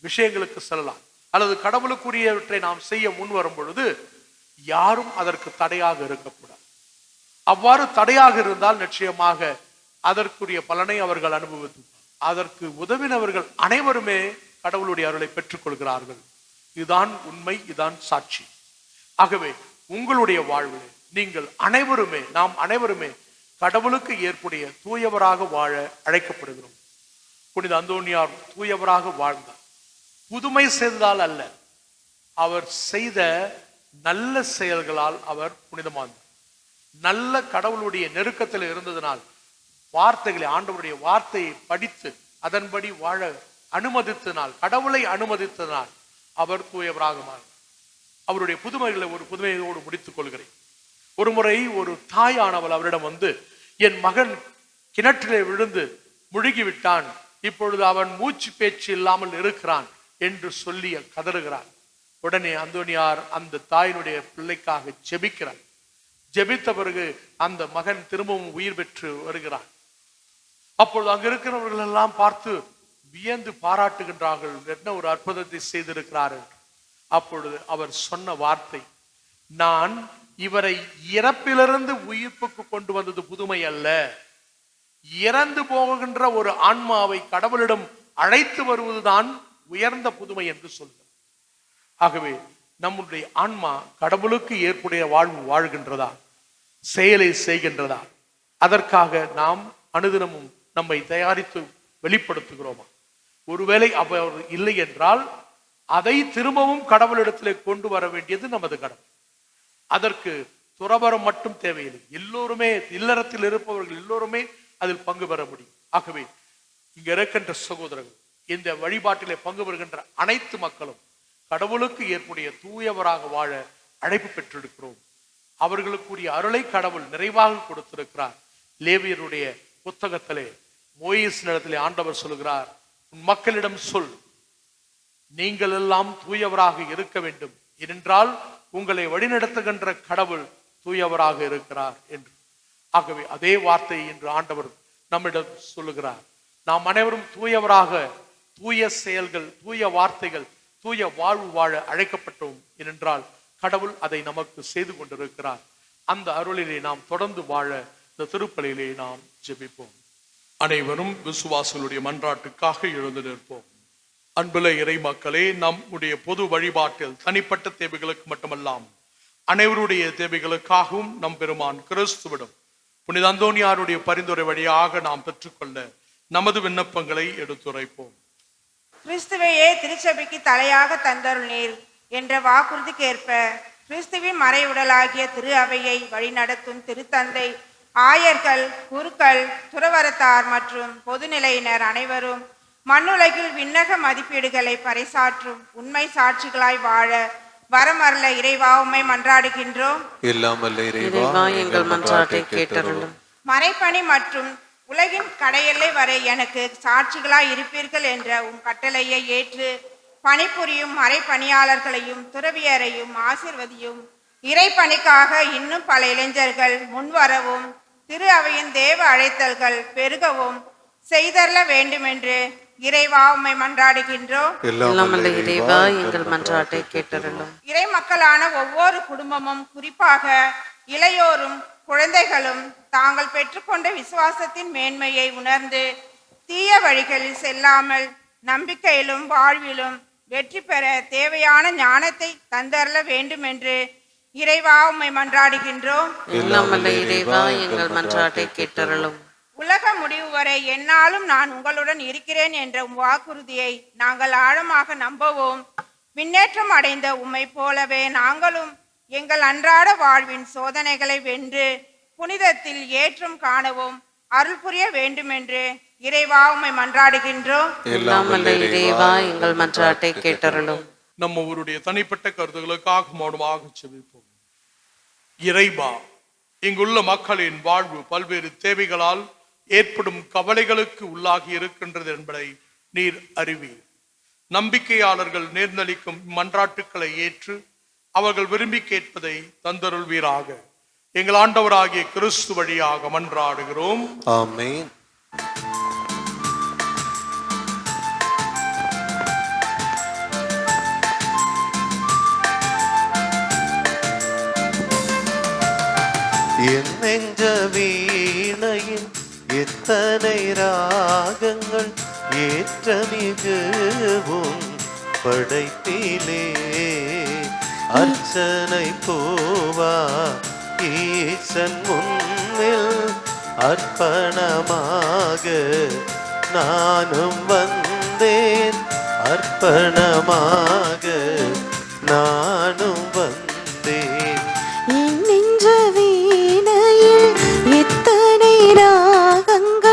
விஷயங்களுக்கு செல்லலாம். அல்லது கடவுளுக்குரியவற்றை நாம் செய்ய முன் வரும் பொழுது யாரும் அதற்கு தடையாக இருக்கக்கூடாது. அவ்வாறு தடையாக இருந்தால் நிச்சயமாக அதற்குரிய பலனை அவர்கள் அனுபவித்து அதற்கு உதவினவர்கள் அனைவருமே கடவுளுடைய அருளை பெற்றுக் கொள்கிறார்கள். இதுதான் உண்மை, இதுதான் சாட்சி. ஆகவே உங்களுடைய வாழ்வில் நீங்கள் அனைவருமே, நாம் அனைவருமே கடவுளுக்கு ஏற்புடைய தூயவராக வாழ அழைக்கப்படுகிறோம். புனித அந்தோனியார் தூயவராக வாழ்ந்தார். புதுமை செய்ததால் அல்ல, அவர் செய்த நல்ல செயல்களால் அவர் புனிதமானார். நல்ல கடவுளுடைய நெருக்கத்தில் இருந்ததனால் வார்த்தைகளை, ஆண்டவருடைய வார்த்தையை படித்து அதன்படி வாழ அனுமதித்தனால், கடவுளை அனுமதித்தனால் அவர் தூயவராக மாறினார். அவருடைய புதுமைகளை ஒரு புதுமையோடு முடித்துக் கொள்கிறேன். ஒரு முறை ஒரு தாயானவள் அவரிடம் வந்து, என் மகன் கிணற்றிலே விழுந்து முழுகிவிட்டான், இப்பொழுது அவன் மூச்சு பேச்சு இல்லாமல் இருக்கிறான் என்று சொல்லி கதறுகிறார். உடனே அந்தோனியார் அந்த தாயினுடைய பிள்ளைக்காக ஜெபிக்கிறார். ஜெபித்த பிறகு அந்த மகன் திரும்பவும் உயிர் பெற்று வருகிறார். அப்பொழுது அங்க இருக்கிறவர்கள் எல்லாம் பார்த்து வியந்து பாராட்டுகின்றார்கள், என்ன ஒரு அற்புதத்தை செய்திருக்கிறார் என்று. அப்பொழுது அவர் சொன்ன வார்த்தை, நான் இவரை இறப்பிலிருந்து உயிர்ப்புக்கு கொண்டு வந்தது புதுமை அல்ல, இறந்து போகின்ற ஒரு ஆன்மாவை கடவுளிடம் அழைத்து வருவதுதான் உயர்ந்த புதுமை என்று சொல்கிறார். ஆகவே நம்முடைய ஆன்மா கடவுளுக்கு ஏற்புடைய வாழ்வு வாழ்கின்றதா, செயலை செய்கின்றதா, அதற்காக நாம் அனுதினமும் நம்மை தயாரித்து வெளிப்படுத்துகிறோமா? ஒருவேளை அவர் இல்லை என்றால் அதை திரும்பவும் கடவுளிடத்திலே கொண்டு வர வேண்டியது நமது கடமை. அதற்கு துறவரம் மட்டும் தேவையில்லை, எல்லோருமே, இல்லறத்தில் இருப்பவர்கள் எல்லோருமே அதில் பங்கு பெற முடியும். ஆகவே இங்க இருக்கின்ற சகோதரர்கள், இந்த வழிபாட்டிலே பங்கு பெறுகின்ற அனைத்து மக்களும் கடவுளுக்கு ஏற்புடைய தூயவராக வாழ அழைப்பு பெற்றிருக்கிறோம். அவர்களுக்குரிய அருளை கடவுள் நிறைவாக கொடுத்திருக்கிறார். லேவியருடைய புத்தகத்திலே மோயிஸ் நிலத்திலே ஆண்டவர் சொல்கிறார், உன் மக்களிடம் சொல், நீங்கள் எல்லாம் தூயவராக இருக்க வேண்டும், ஏனென்றால் உங்களை வழிநடத்துகின்ற கடவுள் தூயவராக இருக்கிறார் என்று. ஆகவே அதே வார்த்தையை இன்று ஆண்டவர் நம்மிடம் சொல்லுகிறார். நாம் அனைவரும் தூயவராக, தூய செயல்கள், தூய வார்த்தைகள், தூய வாழ்வு வாழ அழைக்கப்பட்டோம். ஏனென்றால் கடவுள் அதை நமக்கு செய்து கொண்டிருக்கிறார். அந்த அருளிலே நாம் தொடர்ந்து வாழ இந்த திருப்பலியிலே நாம் ஜெபிப்போம். அனைவரும் விசுவாசிகளுடைய மன்றாட்டுக்காக எழுந்து நிற்போம். அன்புள்ள இறை மக்களே, நம்முடைய பொது வழிபாட்டில் தனிப்பட்ட தேவைகளுக்கு மட்டுமல்லாம் அனைவருடைய தேவைகளுக்காகவும் நம் பெருமான் கிறிஸ்துவிடம் புனித அந்தோனியாருடைய பரிந்துரை வழியாக நாம் பெற்றுக்கொள்ள நமது விண்ணப்பங்களை எடுத்துரைப்போம். கிறிஸ்துவையே திருச்சபைக்கு தலையாக தந்தருளீர் என்ற வாக்குறுதிக்கேற்ப கிறிஸ்துவின் மறைவுடலாகிய திரு அவையை வழிநடத்தும் திருத்தந்தை, ஆயர்கள், குருக்கள், துறவரத்தார் மற்றும் பொதுநிலையினர் அனைவரும் மண்ணுலகில் விண்ணக மதிப்பீடுகளை பறைசாற்றும் உண்மை சாட்சிகளாய் வாழ வரமரல இறைவா உம்மை மன்றாடுகின்றோம். எல்லாம் வல்ல இறைவா, எங்கள் மன்றாட்டை கேட்டருளும். மறைப்பணி மற்றும் உலகின் கடையெல்லை வரை எனக்கு சாட்சிகளாய் இருப்பீர்கள் என்ற உம் கட்டளையை ஏற்று பணிபுரியும் மறைப்பணியாளர்களையும் துறவியரையும் ஆசிர்வதியும். இறைப்பணிக்காக இன்னும் பல இளைஞர்கள் முன்வரவும் திரு அவையின் தேவ அழைத்தல்கள் பெருகவும் செய்தரல வேண்டுமென்று இறைவா உம்மை மன்றாடுகின்றோம். எல்லாம் வல்ல இறைவா, எங்கள் மன்றாட்டை கேட்டருளும். இறை மக்களான ஒவ்வொரு குடும்பமும், குறிப்பாக இளையோரும் குழந்தைகளும் தாங்கள் பெற்றுக்கொண்ட விசுவாசத்தின் மேன்மையை உணர்ந்து தீய வழிகளில் செல்லாமல் நம்பிக்கையிலும் வாழ்விலும் வெற்றி பெற தேவையான ஞானத்தை தந்தரல வேண்டும் என்று இறைவா உம்மை மன்றாடுகின்றோம். எல்லாம் வல்ல இறைவா, எங்கள் மன்றாட்டை கேட்டருளும். உலக முடிவு வரை எந்நாளும் நான் உங்களுடன் இருக்கிறேன் என்ற வாக்குறுதியை நாங்கள் ஆழமாக நம்பவும், முன்னேற்றம் அடைந்த உம்மை போலவே நாங்களும் எங்கள் அன்றாட வாழ்வின் சோதனைகளை வென்று புனிதத்தில் ஏற்றம் காணவும் அருள் புரிய வேண்டுமென்று இறைவா உம்மை மன்றாடுகின்றோம். எல்லாம் வல்ல இறைவா, எங்கள் மன்றாட்டை கேட்டருளும். நம்ம ஊருடைய தனிப்பட்ட கருத்துகளுக்காக மௌனமாக செபிப்போம். இறைவா, இங்குள்ள மக்களின் வாழ்வு பல்வேறு தேவைகளால் ஏற்படும் கவலைகளுக்கு உள்ளாகி இருக்கின்றது என்பதை நீர் அறிவீர். நம்பிக்கையாளர்கள் நேர்ந்தளிக்கும் மன்றாட்டுக்களை ஏற்று அவர்கள் விரும்பி கேட்பதை தந்தருள்வீராக. எங்கள் ஆண்டவராகிய கிறிஸ்து வழியாக மன்றாடுகிறோம். ஆமென். என் நெஞ்ச வீணையின் எத்தனை ராகங்கள் ஏற்ற மிகவும் படைப்பிலே அர்ச்சனை பூவா ஈசன் முன்னில் அர்ப்பணமாக நானும் வந்தேன், அர்ப்பணமாக நானும் வந்தேன். என் நெஞ்ச வீணையில் எத்தனை ராகங்கள்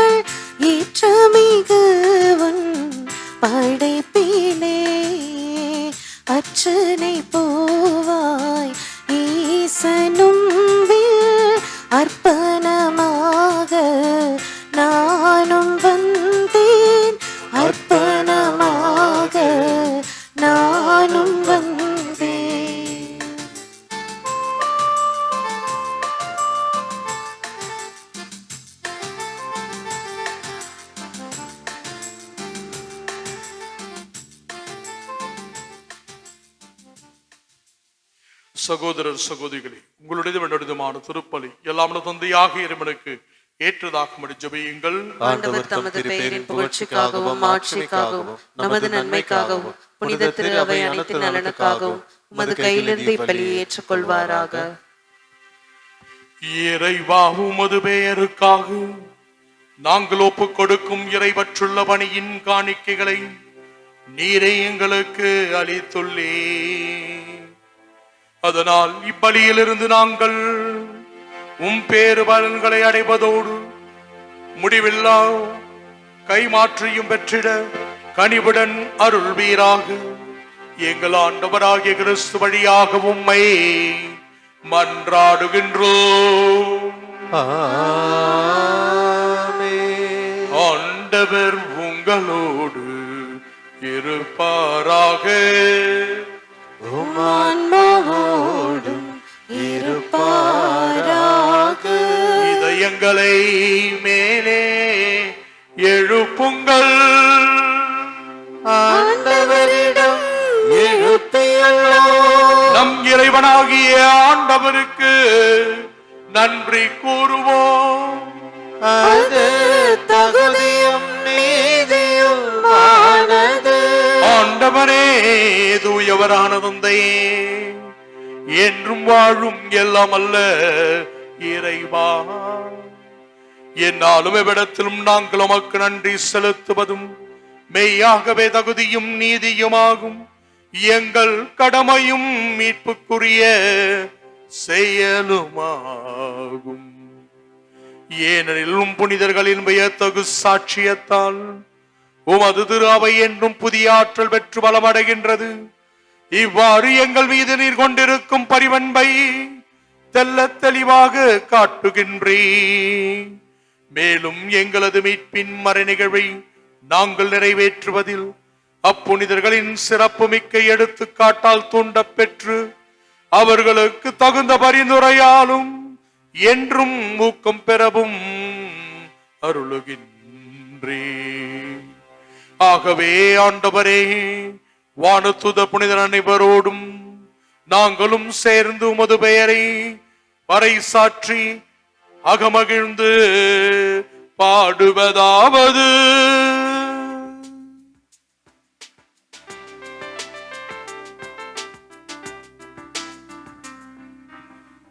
அர்ச்சனை பூவாய் ஈசனும் அர்ப்பணமாக நானும் வந்தேன், அர்ப்பணமாக நானும் வந்தேன். சகோதரர் சகோதரிகளே, உங்களுடைய என்னுடையதுமான திருப்பலி எல்லாம் தந்தையாக இறைவனுக்கு ஏற்றதாகும்படி ஜெபியுங்கள். ஆண்டவர் தமது பெயரின் புகழ்ச்சிக்காகவும் ஆட்சிக்காகவும் நமது நன்மைக்காகவும் புனித திரு அவை அனைத்து நலனுக்காகவும் உமது கையிலிருந்து இப்பலியை ஏற்றுக்கொள்வாராக. இறைவா, உமது பெயருக்காக நாங்கள் ஒப்புக் கொடுக்கும் இறைவற்றுள்ள பணியின் காணிக்கைகளை நீரே எங்களுக்கு அளித்துள்ளே. அதனால் இப்பலியிலிருந்து நாங்கள் பேறு பலன்களை அடைவதோடு முடிவில்லா கைமாற்றியும் பெற்றிட கனிவுடன் அருள்வீராக. எங்கள் ஆண்டவராகிய கிறிஸ்து வழியாக உம்மை மன்றாடுகின்றோம். ஆண்டவர் உங்களோடு இருப்பாராக. இதயங்களை மேலே எழுப்புங்கள், ஆண்டவரிடம் எழுப்பியுள்ளோம். நம் இறைவனாகிய ஆண்டவருக்கு நன்றி கூறுவோம். அது தகுதியும் நீதியுமானது. ஆண்டவரே, தூயவரான தந்தையே, என்றும் வாழும் எல்லாம் அல்ல இறைவா, என்னாலும் எவ்விடத்திலும் நாங்கள் உமக்கு நன்றி செலுத்துவதும் மெய்யாகவே தகுதியும் நீதியுமாகும். எங்கள் கடமையும் மீட்புக்குரிய செயலுமாகும். ஏனெனிலும் புனிதர்களின் வியத்தகு சாட்சியத்தால் உமது திரு அவை என்றும் புதிய ஆற்றல் பெற்று பலமடைகின்றது. இவ்வாறு எங்கள் மீது நீர் கொண்டிருக்கும் பரிவன்பை தெல்ல தெளிவாக காட்டுகின்றே. மேலும் எங்களது மீட்பின் மறை நிகழ்வை நாங்கள் நிறைவேற்றுவதில் அப்புனிதர்களின் சிறப்பு மிக்க எடுத்துக்காட்டால் தூண்ட பெற்று அவர்களுக்கு தகுந்த பரிந்துரையாலும் என்றும் ஊக்கம் பெறவும் அருளுகின்றே. ஆகவே ஆண்டவரே, வானத்துத புனிதர் அனைவரோடும் நாங்களும் சேர்ந்து உமது பெயரை பறைசாற்றி அகமகிழ்ந்து பாடுவதாவது: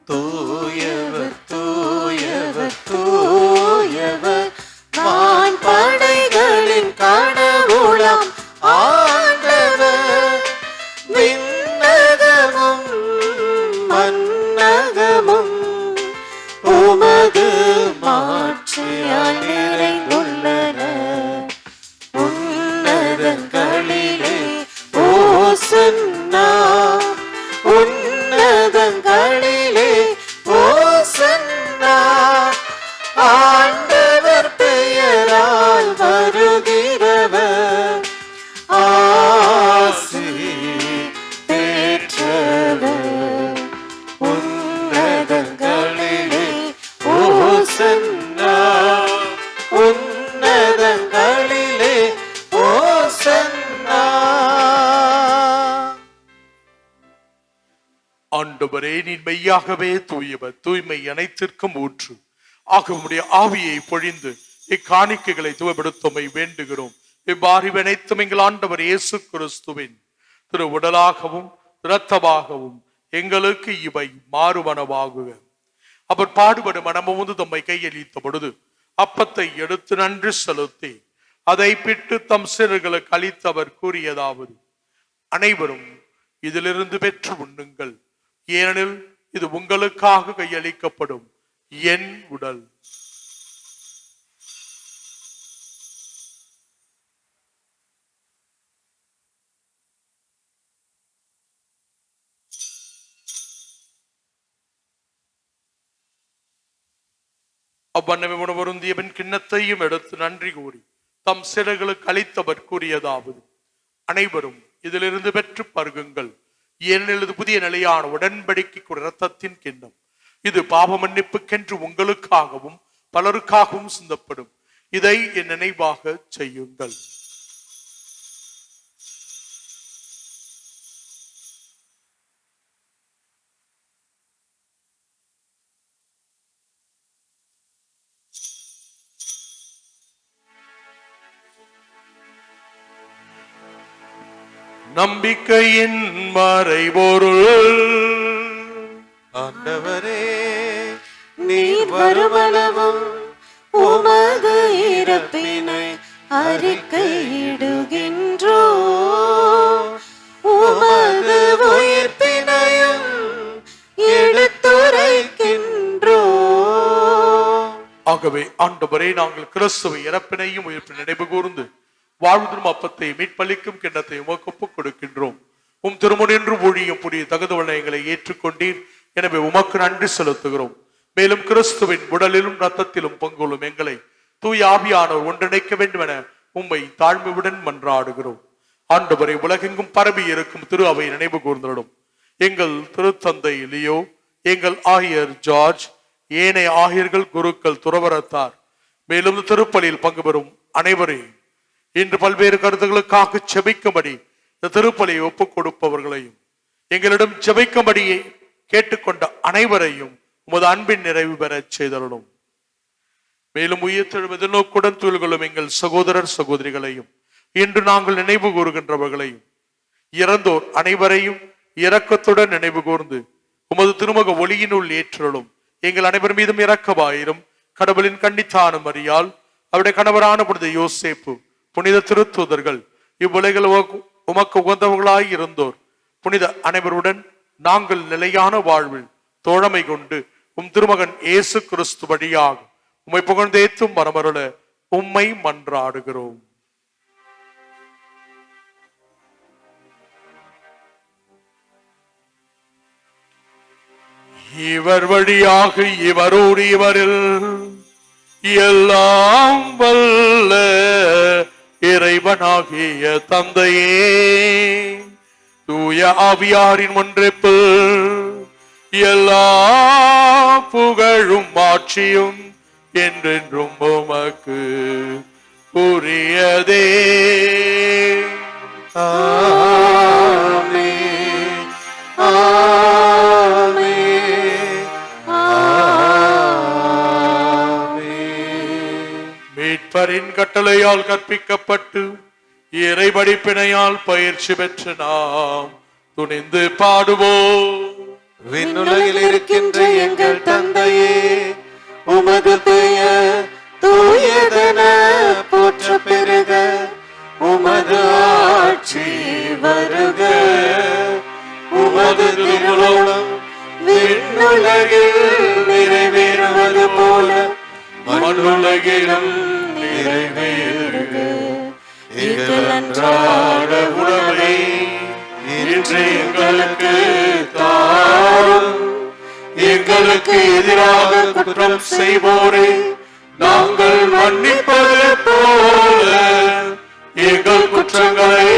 தூயவர் தூயவர் தூயவர் வான் படைகளின் கடவுளாம் ஆண்டவர். விண்ணகமும் மன்னகமும் உமது மாட்சியால் நிறைந்துள்ளன. உன்னதங்களிலே ஓசன்னா, உன்னதங்களிலே ஓசன்னா. ஆண்டவர் பெயரால் வருகிறவர் ஆசி பெற்றவர். உன்னதங்களிலே ஓசன்னா, உன்னதங்களிலே ஓசன்னா. ஆண்டவரே, நீர் மெய்யாகவே தூயவர், தூய்மை அனைத்திற்கும் ஊற்று. ஆக உம்முடைய ஆவியை பொழிந்து இக்காணிக்கைகளை தூய்மைப்படுத்தமை வேண்டுகிறோம். இவ்வாறு அனைத்தும் எங்கள் ஆண்டவர் இயேசு கிறிஸ்துவின் திரு உடலாகவும் இரத்தமாகவும் எங்களுக்கு இவை மாறுவனவாகுக. அவர் பாடுபட மனமுந்து தம்மை கையளித்த பொழுது அப்பத்தை எடுத்து நன்றி செலுத்தி அதை பிட்டு தம் சிறுகளுக்கு அளித்து அவர் கூறியதாவது: அனைவரும் இதிலிருந்து பெற்று உண்ணுங்கள், ஏனெனில் இது உங்களுக்காக கையளிக்கப்படும் என் உடல். அவ்வண்ணமே உணவருந்தியவன் கிண்ணத்தையும் எடுத்து நன்றி கூறி தம் சிறைகளுக்கு அளித்தவர் கூறியதாவது, அனைவரும் இதிலிருந்து பெற்று பருகுங்கள், ஏனெனில் இது புதிய நிலையான உடன்படிக்கை இரத்தத்தின் கிண்ணம். இது பாவ மன்னிப்புக்கென்று உங்களுக்காகவும் பலருக்காகவும் சிந்தப்படும். இதை என் நினைவாக செய்யுங்கள். நம்பிக்கையின் மறைபொருள். ஆண்டவரே, நீர் வருமளவும் உமது இறப்பினை அறிக்கையிடுகின்றோ, உமது உயிர்ப்பினையும் எடுத்துரைக்கின்றோ. ஆகவே ஆண்டவரே, நாங்கள் கிறிஸ்துவை இறப்பினையும் உயிர்ப்பினை நினைவு கூர்ந்து வாழ்வதும் அப்பத்தை மீட்பளிக்கும் கிண்ணத்தை உமக்கு ஒப்புக் கொடுக்கின்றோம். உம் திருமுனின்று ஊழியும் புதிய தகுதி வளையங்களை ஏற்றுக்கொண்டீர். எனவே உமக்கு நன்றி செலுத்துகிறோம். மேலும் கிறிஸ்துவின் உடலிலும் ரத்தத்திலும் பங்குள்ளும் எங்களை தூய ஆவியானோர் ஒன்றிணைக்க வேண்டும் என உம்மை தாழ்மையுடன் மன்றாடுகிறோம். ஆண்டவரை உலகெங்கும் பரவி இருக்கும் திரு அவை நினைவு கூர்ந்திடும். எங்கள் திருத்தந்தை லியோ, எங்கள் ஆயர் ஜார்ஜ், ஏனைய ஆயர்கள், குருக்கள், துறவரத்தார், மேலும் திருப்பலியில் பங்கு பெறும் அனைவரையும் இன்று பல்வேறு கருத்துகளுக்காக ஜெபிக்கும்படி இந்த திருப்பலியை ஒப்புக் கொடுப்பவர்களையும் எங்களிடம் ஜெபிக்கும்படியே கேட்டுக்கொண்ட அனைவரையும் உமது அன்பின் நிறைவு பெற செய்தருளும். மேலும் உயிர்த்தெழுவது நோக்குடன் தூள்களும் எங்கள் சகோதரர் சகோதரிகளையும் இன்று நாங்கள் நினைவு கூறுகின்றவர்களையும் இறந்தோர் அனைவரையும் இரக்கத்துடன் நினைவு கூர்ந்து உமது திருமுக ஒளியினுள் ஏற்றலும். எங்கள் அனைவர் மீதும் இரக்கமாயிரும். கடவுளின் கன்னித்தானம் மரியாள், அவருடைய கணவரான புனித யோசேப்பு, புனித திருத்தூதர்கள், இவ்வுலகில் உமக்கு உகந்தவர்களாய் இருந்தோர் புனித அனைவருடன் நாங்கள் நிலையான வாழ்வில் தோழமை கொண்டு உம் திருமகன் இயேசு கிறிஸ்து வழியாக உம்மை புகழ்ந்தேத்தும் மரமருள உம்மை மன்றாடுகிறோம். இவர் வழியாக இவரோடு இவரில் எல்லாம் வல்ல இறைவனாகிய தந்தையே, தூய ஆவியாரின் ஒன்றிப்பில் எல்லா புகழும் ஆட்சியும் என்றென்றும் உமக்கு உரியதே. ஆமென், ஆமென், ஆமென். மீட்பரின் கட்டளையால் கற்பிக்கப்பட்டு இறைபடிப்பினையால் பயிற்சி பெற்ற நாம் துணிந்து பாடுவோம். விண்ணுலகில் இருக்கின்ற எங்கள் தந்தையே, உமது பெயர் தூயதென போற்ற பெருக, உமது ஆட்சி வருக, உமது திருவுளம் விண்ணுலகில் நிறைவேறுவது போல மண்ணுலகிலும் நிறைவேறுக. எங்கள் அன்றாட உணவை இன்று எங்களுக்கு தாரும். எங்களுக்கு எதிராக குற்றம் செய்வோரை நாங்கள் மன்னிப்பது போல எங்கள் குற்றங்களை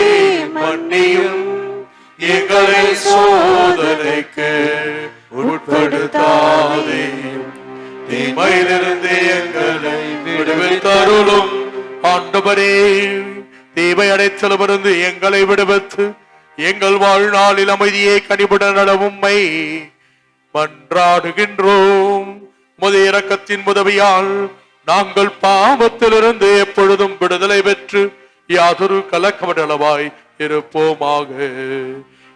மன்னியும். எங்களை சோதனைக்கு உட்படுத்தாதேயும், தீமையிலிருந்து எங்களை விடுவித்தருளும். ஆண்டவரே, தீமை அடைத்தலிருந்து எங்களை விடுவித்து எங்கள் வாழ்நாளில் அமைதியை கனிபுட நடவும்மை மன்றாடுகின்றோம். உமது இரக்கத்தின் உதவியால் நாங்கள் பாவத்திலிருந்து எப்பொழுதும் விடுதலை பெற்று யாதொரு கலக்கமடளவாய் இருப்போமாக.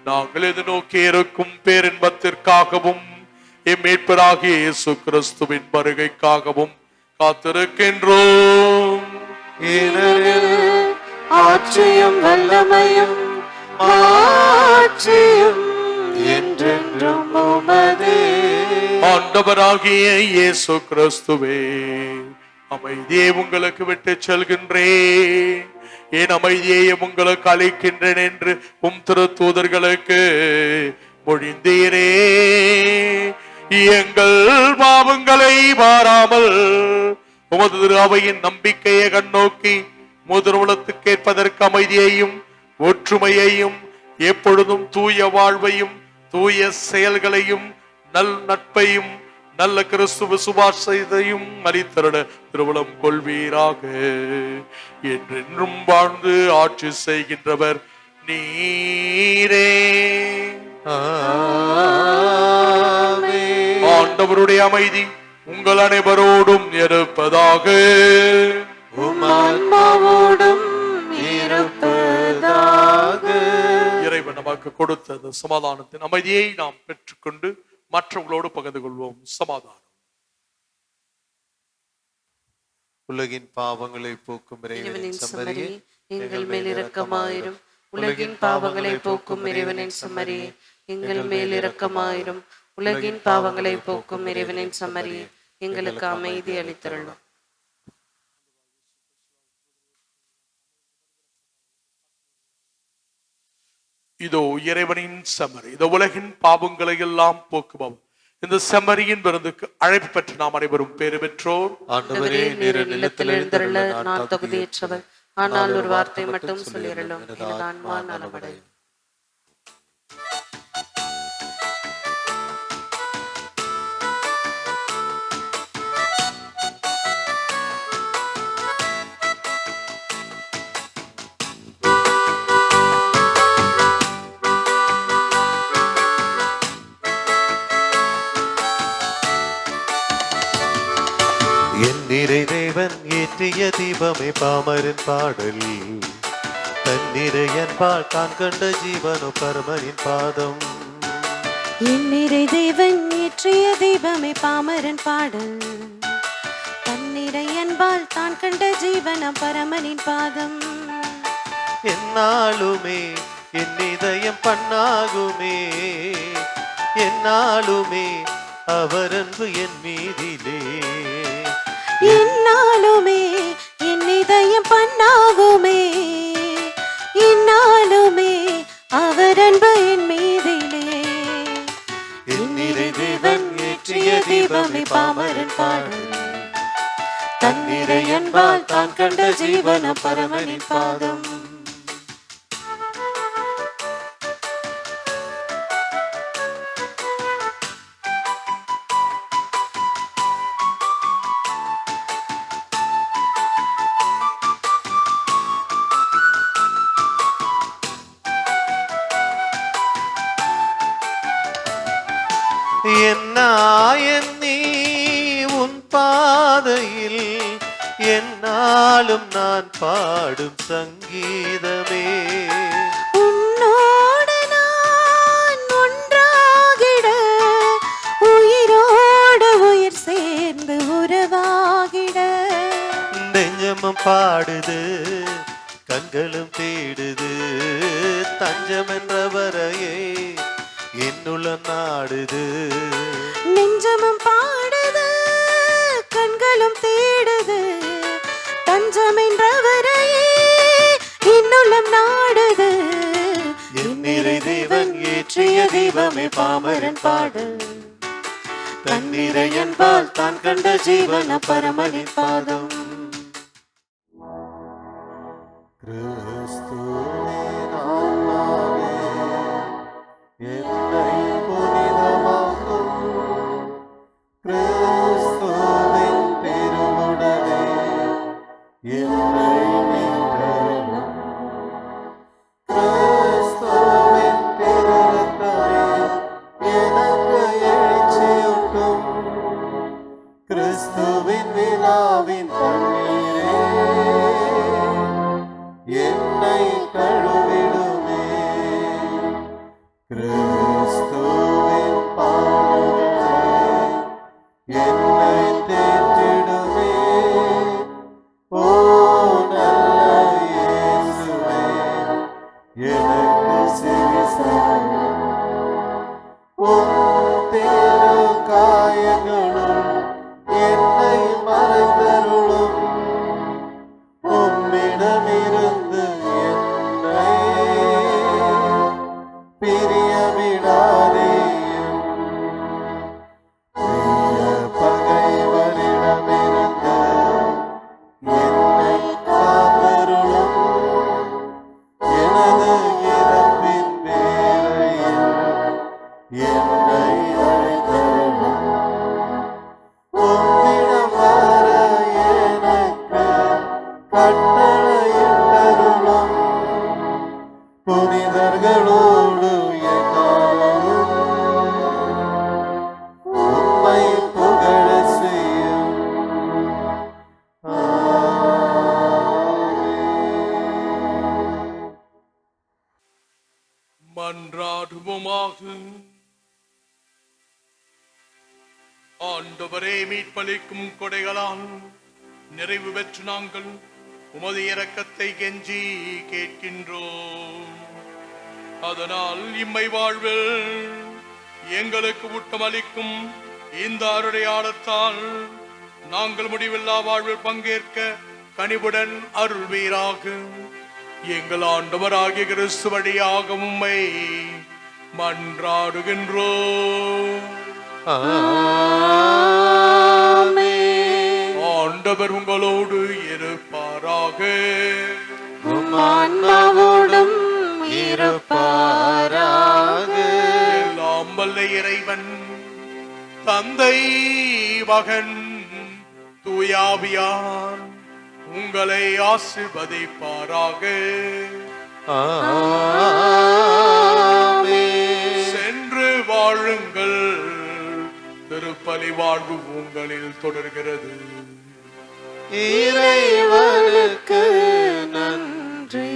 நாங்கள் எது நோக்கி இருக்கும் பேரின்பத்திற்காகவும் இம்மீட்பராகிய இயேசு கிறிஸ்துவின் வருகைக்காகவும் காத்திருக்கின்றோம். ஏனெனில் ஆட்சியும் வல்லமையும் ஆட்சியும் என்றென்றும் உமதே. ஆண்டவராகிய இயேசு கிறிஸ்துவே, அமைதியை உங்களுக்கு விட்டு செல்கின்றேன், என் அமைதியை உங்களுக்கு அளிக்கின்றேன் என்று உம் திருத்தூதர்களுக்கு மொழிந்தீரே. எங்கள் பாவங்களை பாராமல் உமது திரு அவையின் நம்பிக்கையை கண்ணோக்கி முதல் கேட்பதற்கு அமைதியையும் ஒற்றுமையையும் எப்பொழுதும் தூய வாழ்வையும் தூய செயல்களையும் நல் நட்பையும் நல்ல கிறிஸ்துவ சுபாஷத்தையும் அளித்தருட திருவுளம் கொள்வீராக. என்றென்றும் வாழ்ந்து ஆட்சி செய்கின்றவர் நீரே. ஆண்டவருடைய அமைதி உங்கள் அனைவரோடும் இருப்பதாக. இறைவன் நமக்கு கொடுத்த அந்த சமாதானத்தின் அமைதியை நாம் பெற்றுக்கொண்டு மற்றவங்களோடு பகிர்ந்து கொள்வோம். சமாதானம். உலகின் பாவங்களை போக்கும் இறைவனின் செம்மறியே, எங்கள் மேல் இரக்கமாயிரும். உலகின் பாவங்களை போக்கும் இறைவனின் செம்மறியே, எங்கள் மேல் இரக்கமாயிரும். உலகின் பாவங்களை போக்கும் இறைவனின் செம்மறியே, எங்களுக்கு அமைதி அளித்தருளும். இதோ இறைவனின் செம்மறி, இந்த உலகின் பாவங்களை எல்லாம் போக்குபவர். இந்த செம்மறியின் விருந்துக்கு அழைப்பு பெற்று நாம் அனைவரும் பேறு பெற்றோர். ஆண்டவரே, நீர் நிலத்தில் எழுந்தருள நான் தகுதியற்றவர். ஆனால் ஒரு வார்த்தை மட்டும் சொல்லிரலும், எனது ஆன்மா நலமடையும். என் நிறை தேவன் ஏற்றிய தீபமே பாமரின் பாடல். தன்னிறை என்பால் தான் கண்ட ஜீவனோ பரமனின் பாதம். என் நிறை தேவன் ஏற்றிய தீபமே பாமரன் பாடல். தன்னிறை என்பால் தான் கண்ட ஜீவன பரமனின் பாதம். என்னாலுமே என் இதயம் பண்ணாகுமே, என்னாலுமே அவர் அன்பு என் மீதிலே. என்னாலுமே என் இதயம் பண்ணாகுமே, என்னாலுமே அவர் அன்பு என் மீதிலே. என் நிறை தேவன் ஏற்றிய தீபமே பாமரன் பாடல். தன்னிறை என்பால் தான் கண்ட ஜீவன பரமனின் பாதம். என்னாயன் நீ உன் பாதையில் என்னாலும் நான் பாடும் சங்கீதமே. உன்னோடு நான் ஒன்றாகிட, உயிரோடு உயிர் சேர்ந்து உறவாகிட. நெஞ்சமும் பாடுது, கண்களும் தேடுது, தஞ்சம் என்றவரையே என்னுள்ளம் நாடுது. நெஞ்சமும் பாடுது, கண்களும் தேடுது, தஞ்சம் என்றவரையே இன்னுள்ளம் நாடுது. என் நிறை தேவன் ஏற்றிய தீபமே பாமரன் பாடல். தன்னிறை என்பால் தான் கண்ட ஜீவன பரமனின் பாதம். என்னை புனிதமாக்கும் கிறிஸ்துவின் திருவுடலே என்னை மீட்டருளும். கிறிஸ்துவின் திருரத்தமே எனக்கு எழுச்சியூட்டும். கிறிஸ்துவின் விழாவின் பன்னீரே என்னை கழுவிடுமே. கிறிஸ்துவின் பாடுகளே என்னை தேற்றிடுமே. ஓ நல்ல இயேசுவே, எனக்கு செவிசாயும். உம் திரு காயங்களும் என்னை மறைந்தருளும். உம்மிடமிருந்து என்னை பிரிய விடாதேயும். என்னை அழைத்தருளும். உம்மிடம் வர எனக்கு கட்டளையிட்டருளும். புனிதர்களோடு எக்காலமும் உம்மை புகழச் செய்யும். மன்றாடுவோமாக. ஆண்டவரே, மீட்பளிக்கும் கொடைகளால் நிறைவு பெற்று நாங்கள் உமது இரக்கத்தை கெஞ்சி கேட்கின்றோம். அதனால் இம்மை வாழ்வில் எங்களுக்கு ஊட்டமளிக்கும் இந்த அருடையாளத்தால் நாங்கள் முடிவில்லா வாழ்வில் பங்கேற்க கனிவுடன் அருள்வீராக. எங்கள் ஆண்டவராகிய கிறிஸ்து வழியாக உம்மை மன்றாடுகின்றோம். ஆண்டவர் உங்களோடு இருப்பாராக. ஆன்மாவோடும் இருப்பாராக. எல்லாம் வல்ல இறைவன் தந்தை, மகன், தூயாவியார் உங்களை ஆசீர்வதிப்பாராக. சென்று வாழுங்கள். திருப்பலி வாழ்வு உங்களில் தொடர்கிறது. இறைவனுக்கு நன்றி.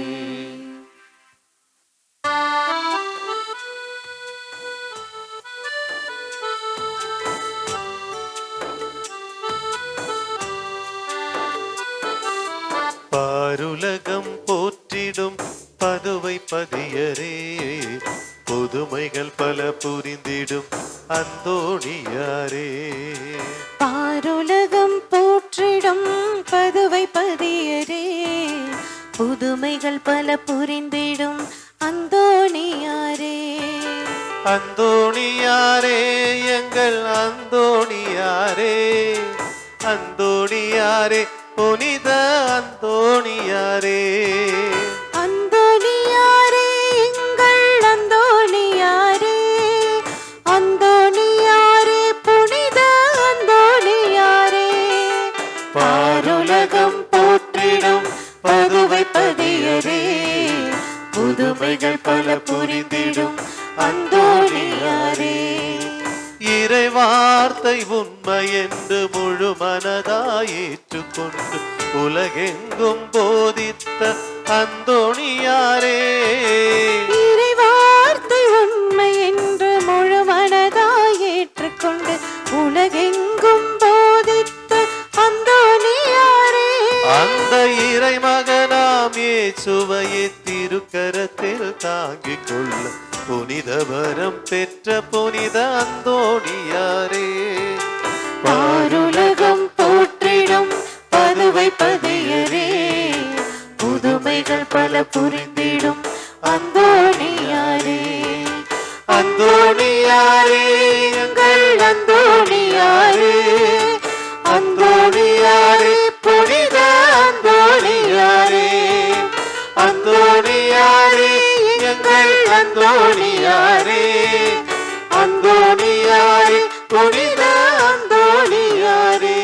பாருலகம் போற்றிடும் பதுவை பதியரே, புதுமைகள் பல புரிந்திடும் அந்தோணியாரே. பாருலகம் போற்றிடும் பதுவை பதியரே, புதுமைகள் பல புரிந்திடும் அந்தோணியாரே. அந்தோணியாரே, எங்கள் அந்தோணியாரே, அந்தோணியாரே, புனித அந்தோணியாரே. அந்தோணியாரே, எங்கள் அந்தோணியாரே, அந்தோணியாரே, புனித அந்தோணியாரே. பாருலகம் போற்றிடும் பதுவை பதியரே, புதுமைகள் பல புரிந்திடும் அந்தோணியாரே. இறைவார்த்தை உண்மை என்று முழு மனதாய் ஏற்றுக்கொண்டு உலகெங்கும் போதித்த அந்தோணியாரே. இறைவார்த்தை உண்மை என்று முழு மனதாய் ஏற்றுக்கொண்டு உலகெங்கும் போதித்த அந்தோணியாரே. அந்த இறை மகனாம் இயேசுவையே திருக்கரத்தில் தாங்கிக் கொள்ள புனித வரம் பெற்ற புனித அந்தோணியாரே. பாருலகம் போற்றிடும் பதுவை பதியரே, புதுமைகள் பல புரிந்திடும் அந்தோணியாரே. அந்தோணியாரே, எங்கள் அந்தோணியாரே, அந்தோணியாரே, புனித அந்தோணியாரே. அந்தோணியாரே, எங்கள் அந்தோணியாரே, அந்தோணியாரே, புனித அந்தோணியாரே.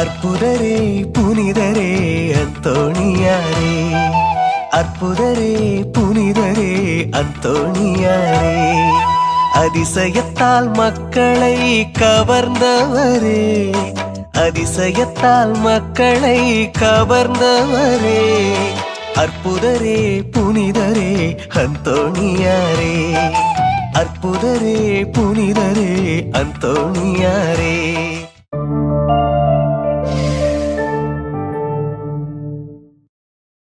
அற்புதரே புனிதரே அந்தோணியாரே, அற்புதரே புனிதரே அந்தோணியாரே. அதிசயத்தால் மக்களை கவர்ந்தவரே, அதிசயத்தால் மக்களை கவர்ந்தவரே. அற்புதரே புனிதரே அந்தோணியாரே, அற்புதரே புனிதரே அந்தோணியாரே.